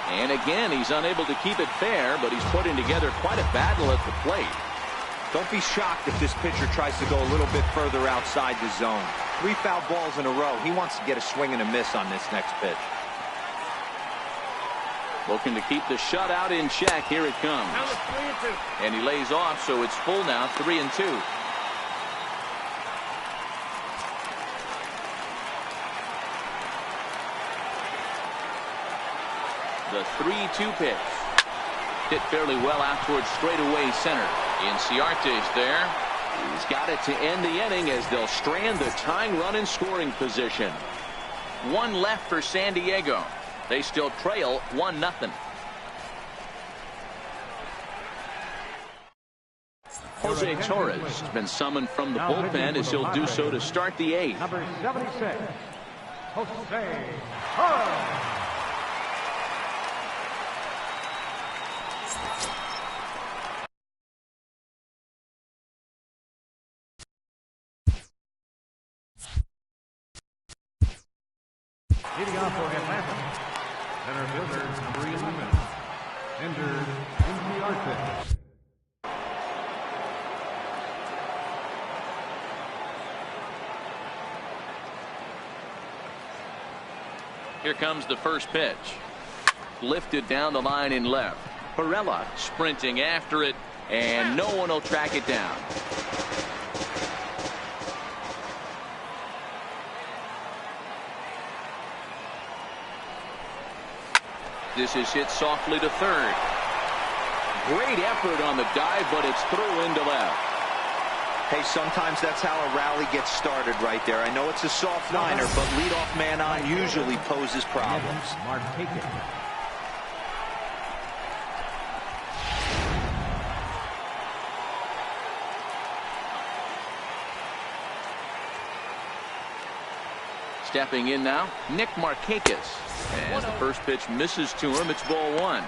Speaker 1: And again, he's unable to keep it fair, but he's putting together quite a battle at the plate.
Speaker 3: Don't be shocked if this pitcher tries to go a little bit further outside the zone. 3 foul balls in a row. He wants to get a swing and a miss on this next pitch.
Speaker 1: Looking to keep the shutout in check. Here it comes. And he lays off, so it's full now, 3-2. The 3-2 pitch. Hit fairly well out towards straightaway center. Inciarte's there. He's got it to end the inning as they'll strand the tying run in scoring position. 1 left for San Diego. They still trail 1-0. Jose Torres has been summoned from the bullpen as he'll do so to start the 8th.
Speaker 4: Number 76, Jose Torres. Leading off for Atlanta, center fielder number 11, injured Inciarte.
Speaker 1: Here comes the first pitch. Lifted down the line in left. Perella sprinting after it, and no one will track it down. This is hit softly to third. Great effort on the dive, but it's through into left.
Speaker 3: Hey, sometimes that's how a rally gets started right there. I know it's a soft liner, but leadoff man on usually poses problems.
Speaker 1: Stepping in now, Nick Markakis. As the first pitch misses to him, it's ball 1.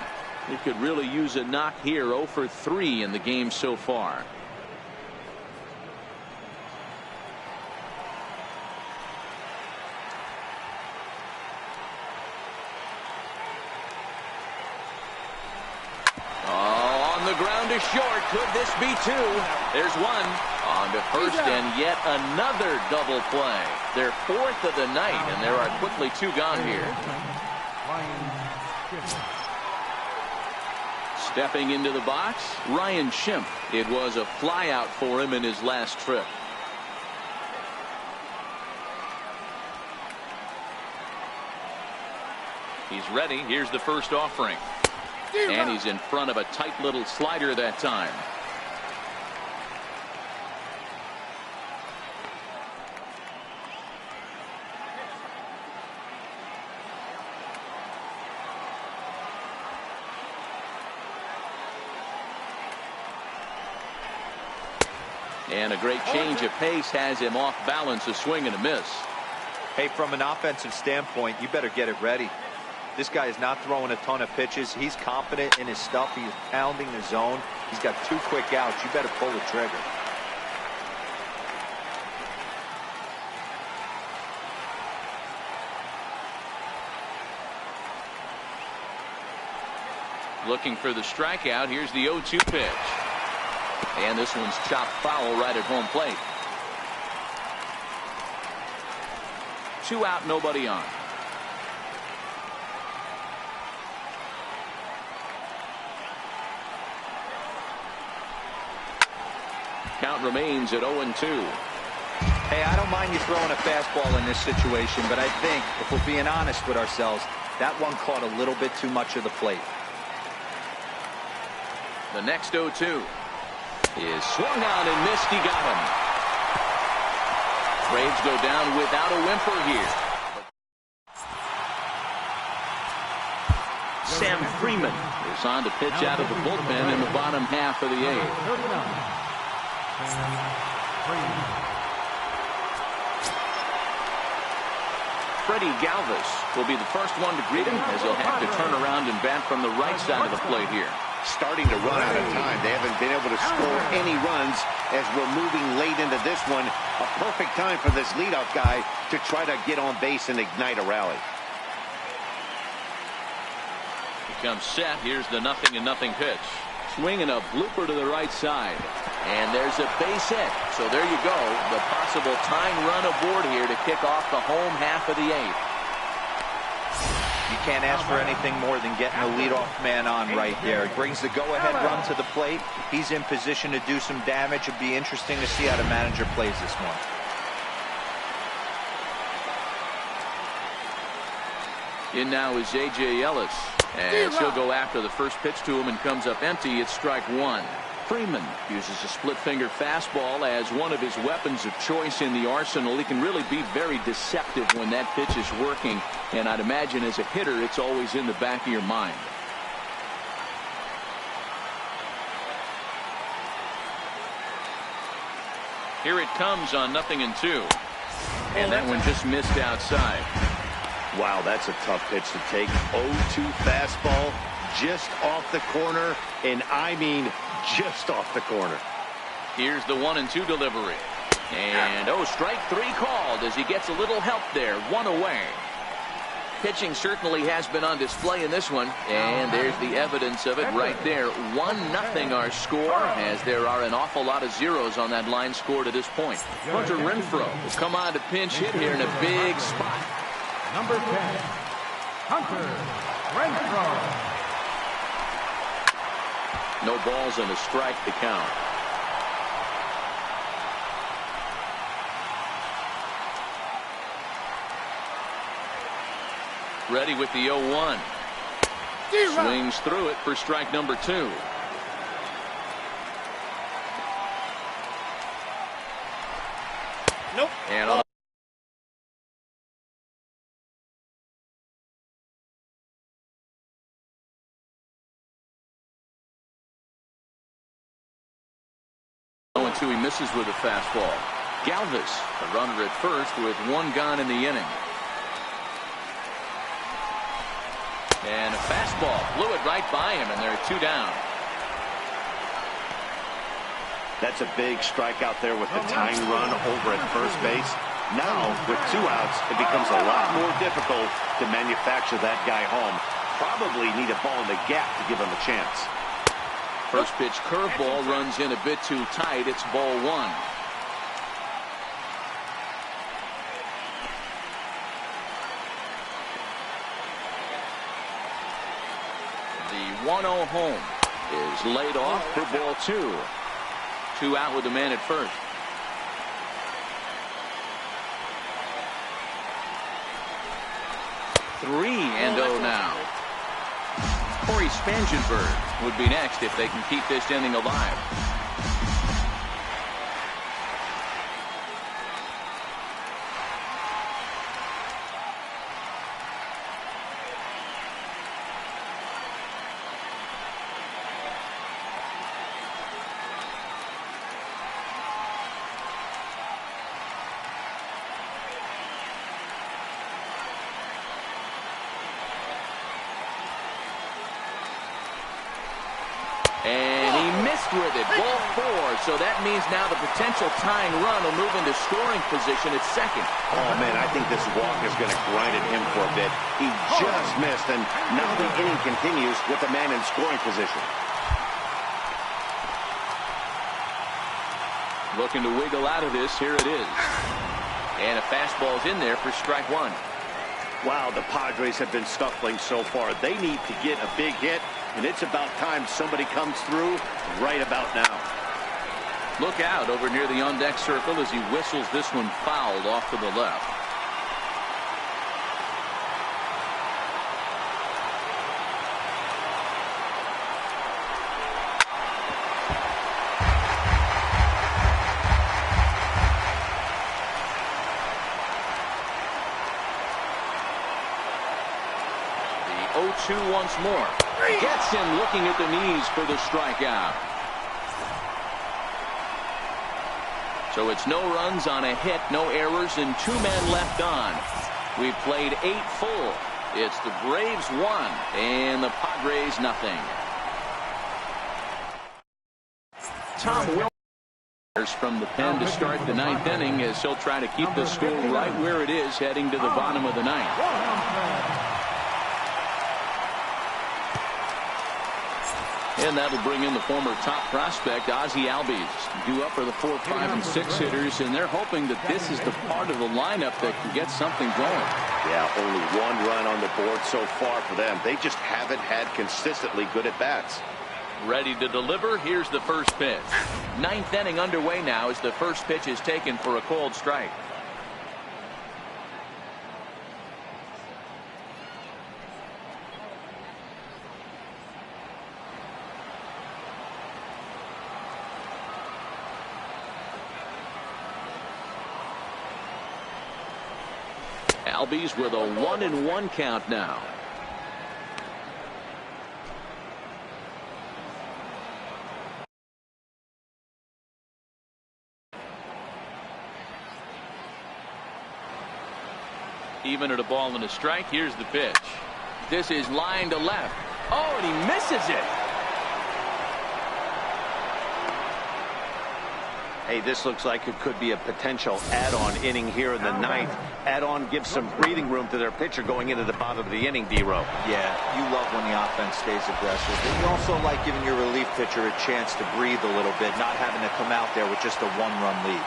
Speaker 1: He could really use a knock here. 0 for 3 in the game so far. Oh, on the ground is short. Could this be 2? There's 1. On to first, and yet another double play. Their 4th of the night, and there are quickly 2 gone here. Stepping into the box, Ryan Schimpf. It was a flyout for him in his last trip. He's ready. Here's the first offering. And he's in front of a tight little slider that time. And a great change of pace has him off balance, a swing and a miss.
Speaker 3: Hey, from an offensive standpoint, you better get it ready. This guy is not throwing a ton of pitches. He's confident in his stuff. He's pounding the zone. He's got 2 quick outs. You better pull the trigger.
Speaker 1: Looking for the strikeout. Here's the 0-2 pitch. And this one's chopped foul right at home plate. 2 out, nobody on. Count remains at 0-2.
Speaker 3: Hey, I don't mind you throwing a fastball in this situation, but I think, if we're being honest with ourselves, that one caught a little bit too much of the plate.
Speaker 1: The next 0-2. is swung on and missed. He got him. Braves go down without a whimper here. Sam Freeman is on to pitch out of the bullpen in the bottom half of the eighth. Freddie Galvis will be the first one to greet him, as he'll have to turn around and bat from the right side of the plate here.
Speaker 2: Starting to run out of time. They haven't been able to score any runs as we're moving late into this one. A perfect time for this leadoff guy to try to get on base and ignite a rally.
Speaker 1: He comes set. Here's the 0-0 pitch. Swinging a blooper to the right side. And there's a base hit. So there you go. The possible tying run aboard here to kick off the home half of the eighth.
Speaker 3: You can't ask for anything more than getting the leadoff man on right there. It brings the go-ahead run to the plate. He's in position to do some damage. It'd be interesting to see how the manager plays this one.
Speaker 1: In now is A.J. Ellis, as he'll go after the first pitch to him and comes up empty. It's strike one. Freeman uses a split-finger fastball as one of his weapons of choice in the arsenal. He can really be very deceptive when that pitch is working, and I'd imagine as a hitter it's always in the back of your mind. Here it comes on 0-2, and that one just missed outside.
Speaker 2: Wow, that's a tough pitch to take. 0-2 fastball just off the corner, and I mean just off the corner.
Speaker 1: Here's the 1-2 delivery. And strike three called as he gets a little help there. One away. Pitching certainly has been on display in this one, and there's the evidence of it right there. 1-0 our score, as there are an awful lot of zeros on that line score to this point. Hunter Renfroe will come on to pinch hit here in a big spot.
Speaker 4: Number 10, Hunter Renfroe.
Speaker 1: No balls and a strike to count. Ready with the 0-1. Swings through it for strike number 2.
Speaker 2: Nope.
Speaker 1: And on he misses with a fastball. Galvis, a runner at first with one gone in the inning. And a fastball blew it right by him, and there are 2 down.
Speaker 2: That's a big strikeout there with the tying run over at first base. Now, with 2 outs, it becomes a lot more difficult to manufacture that guy home. Probably need a ball in the gap to give him a chance.
Speaker 1: First pitch curveball runs in a bit too tight. It's ball 1. The 1-0 home is laid off for ball 2. 2 out with the man at first. Three and 0 now. Corey Spangenberg would be next if they can keep this inning alive. And he missed with it. Ball 4. So that means now the potential tying run will move into scoring position at second.
Speaker 2: Oh, man, I think this walk is going to grind at him for a bit. He just missed, and now the inning continues with the man in scoring position.
Speaker 1: Looking to wiggle out of this. Here it is. And a fastball's in there for strike 1.
Speaker 2: Wow, the Padres have been scuffling so far. They need to get a big hit, and it's about time somebody comes through right about now.
Speaker 1: Look out over near the on-deck circle as he whistles this one fouled off to the left. 2 once more. Gets him looking at the knees for the strikeout. So it's no runs on a hit, no errors, and 2 men left on. We've played 8 full. It's the Braves 1 and the Padres nothing. Tom Williams from the pen to start the 9th inning as he'll try to keep the score right where it is heading to the bottom of the 9th. And that'll bring in the former top prospect, Ozzie Albies, due up for the 4, 5, and 6 hitters, and they're hoping that this is the part of the lineup that can get something going.
Speaker 2: Yeah, only 1 run on the board so far for them. They just haven't had consistently good at-bats.
Speaker 1: Ready to deliver. Here's the first pitch. 9th inning underway now as the first pitch is taken for a cold strike. Albies with a 1-1 count now. Even at a ball and a strike, here's the pitch. This is line to left. Oh, and he misses it.
Speaker 2: Hey, this looks like it could be a potential add-on inning here in the 9th. Add-on gives some breathing room to their pitcher going into the bottom of the inning, D-Row.
Speaker 3: Yeah, you love when the offense stays aggressive. And you also like giving your relief pitcher a chance to breathe a little bit, not having to come out there with just a 1-run lead.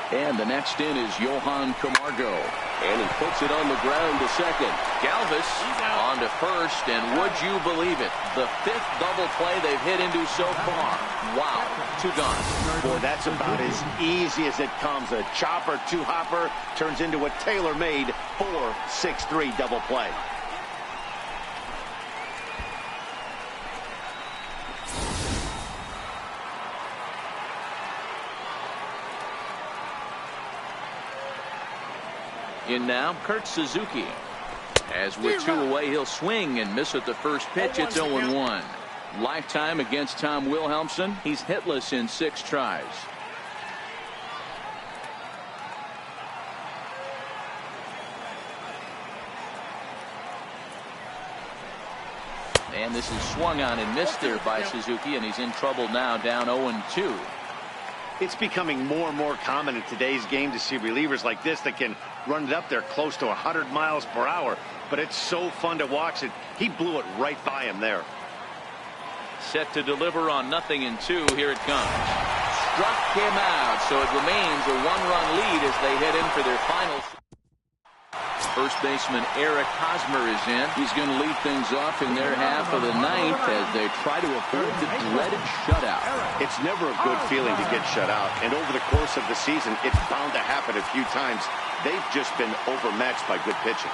Speaker 1: And the next in is Johan Camargo. And he puts it on the ground to second. Galvis on to first, and would you believe it? The 5th double play they've hit into so far. Wow, 2 gone.
Speaker 2: Boy, that's about as easy as it comes. A chopper 2-hopper turns into a tailor-made 4-6-3 double play.
Speaker 1: In now, Kurt Suzuki. As with 2 away, he'll swing and miss at the first pitch. It's 0-1. Lifetime against Tom Wilhelmsen. He's hitless in 6 tries. And this is swung on and missed there by Suzuki, and he's in trouble now, down 0-2.
Speaker 2: It's becoming more and more common in today's game to see relievers like this that can run it up there close to 100 miles per hour. But it's so fun to watch it. He blew it right by him there.
Speaker 1: Set to deliver on 0-2. Here it comes. Struck him out, so it remains a 1-run lead as they head in for their final. First baseman Eric Hosmer is in. He's going to lead things off in their half of the 9th as they try to avoid the dreaded shutout.
Speaker 2: It's never a good feeling to get shut out, and over the course of the season, it's bound to happen a few times. They've just been overmatched by good pitching.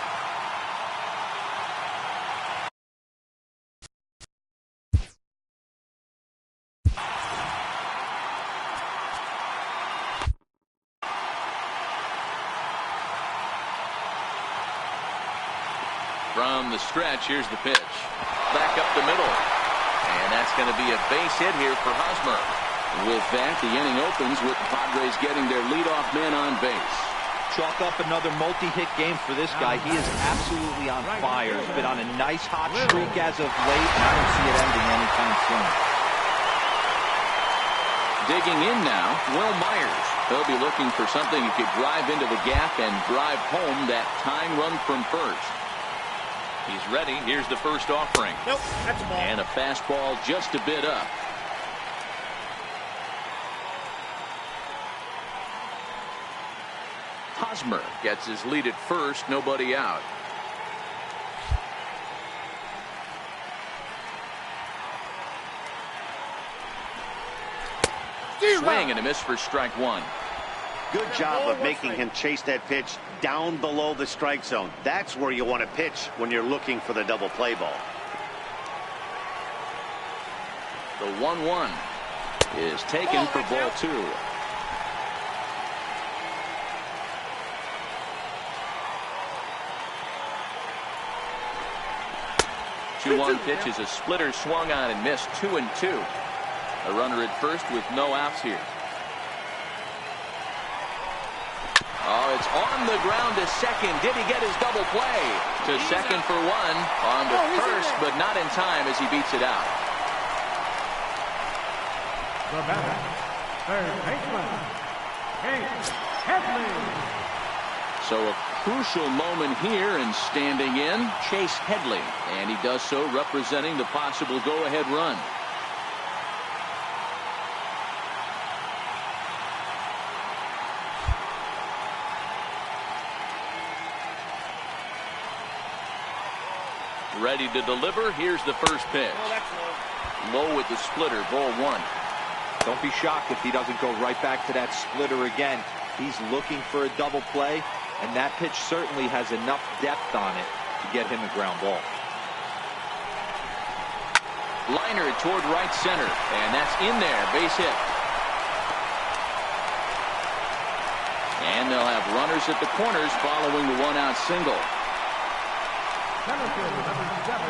Speaker 1: From the stretch, here's the pitch. Back up the middle. And that's going to be a base hit here for Hosmer. With that, the inning opens with the Padres getting their leadoff man on base.
Speaker 3: Chalk up another multi-hit game for this guy. He is absolutely on fire. He's been on a nice hot streak as of late, and I don't see it ending anytime soon.
Speaker 1: Digging in now, Will Myers. He'll be looking for something he could drive into the gap and drive home that tying run from first. He's ready. Here's the first offering.
Speaker 5: Nope, that's a ball.
Speaker 1: And a fastball just a bit up. Hosmer gets his lead at first. Nobody out. Swing and a miss for strike 1.
Speaker 2: Good job of making him chase that pitch down below the strike zone. That's where you want to pitch when you're looking for the double play ball.
Speaker 1: The 1-1 is taken for ball 2. 2-1 pitch is a splitter swung on and missed. 2-2. A runner at first with no outs here. Oh, it's on the ground to second. Did he get his double play? To second for one. On to first, but not in time as he beats it out.
Speaker 4: The batter, third baseman, Chase Headley.
Speaker 1: So a crucial moment here, and standing in, Chase Headley. And he does so representing the possible go-ahead run. Ready to deliver. Here's the first pitch. Low with the splitter. Ball one.
Speaker 3: Don't be shocked if he doesn't go right back to that splitter again. He's looking for a double play, and that pitch certainly has enough depth on it to get him a ground ball.
Speaker 1: Liner toward right center, and that's in there. Base hit. And they'll have runners at the corners following the one-out single.
Speaker 4: Center field, number 7,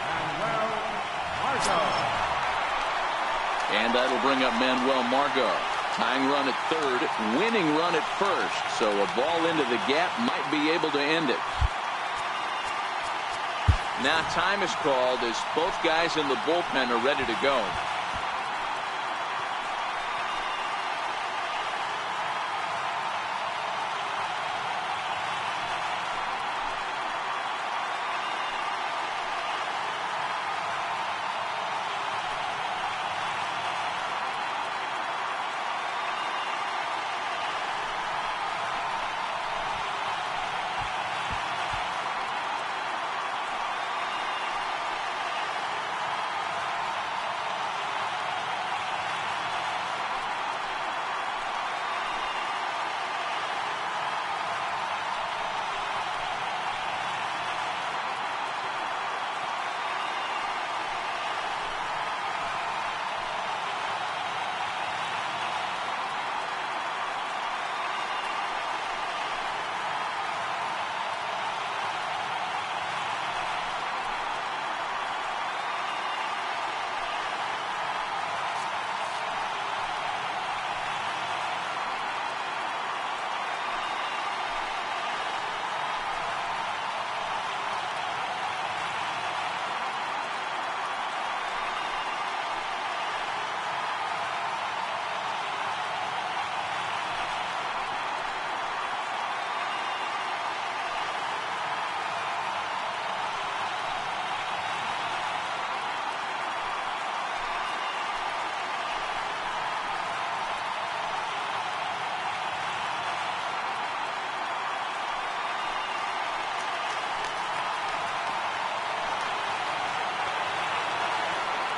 Speaker 4: Manuel Margot.
Speaker 1: And that'll bring up Manuel Margot. Tying run at third, winning run at first. So a ball into the gap might be able to end it. Now time is called as both guys in the bullpen are ready to go.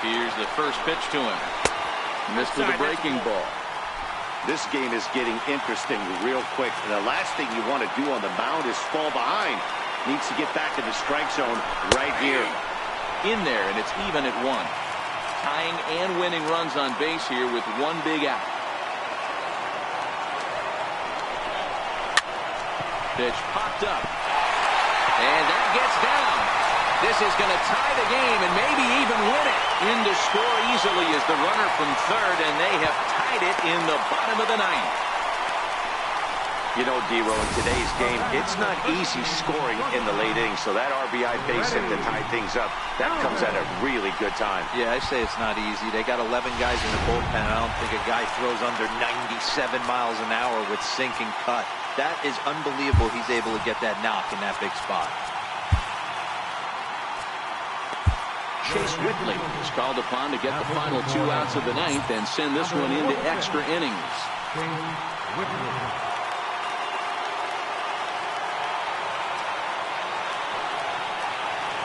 Speaker 1: Here's the first pitch to him. Missed with a breaking ball.
Speaker 2: This game is getting interesting real quick. And the last thing you want to do on the mound is fall behind. Needs to get back in the strike zone right here.
Speaker 1: In there, and it's even at one. Tying and winning runs on base here with one big out. Pitch popped up. And that gets down. This is going to tie the game and maybe even win it. In to score easily is the runner from third, and they have tied it in the bottom of the ninth.
Speaker 2: You know, D-Row, in today's game, it's not easy scoring in the late innings, so that RBI base hit to tie things up, that comes at a really good time.
Speaker 3: Yeah, I say it's not easy. They got 11 guys in the bullpen. I don't think a guy throws under 97 miles an hour with sinking cut. That is unbelievable he's able to get that knock in that big spot.
Speaker 1: Chase Whitley is called upon to get the final 2 outs of the ninth and send this one into extra innings.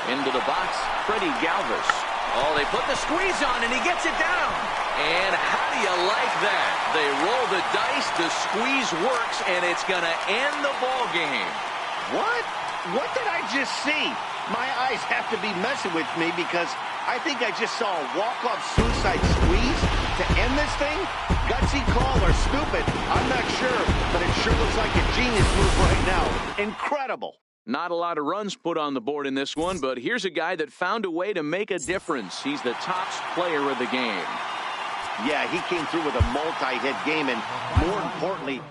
Speaker 1: Into the box, Freddie Galvis. Oh, they put the squeeze on, and he gets it down. And how do you like that? They roll the dice, the squeeze works, and it's going to end the ball game.
Speaker 2: What? What did I just see? My eyes have to be messing with me because I think I just saw a walk-off suicide squeeze to end this thing. Gutsy call or stupid, I'm not sure, but it sure looks like a genius move right now. Incredible.
Speaker 1: Not a lot of runs put on the board in this one, but here's a guy that found a way to make a difference. He's the top player of the game.
Speaker 2: Yeah, he came through with a multi-hit game, and more importantly,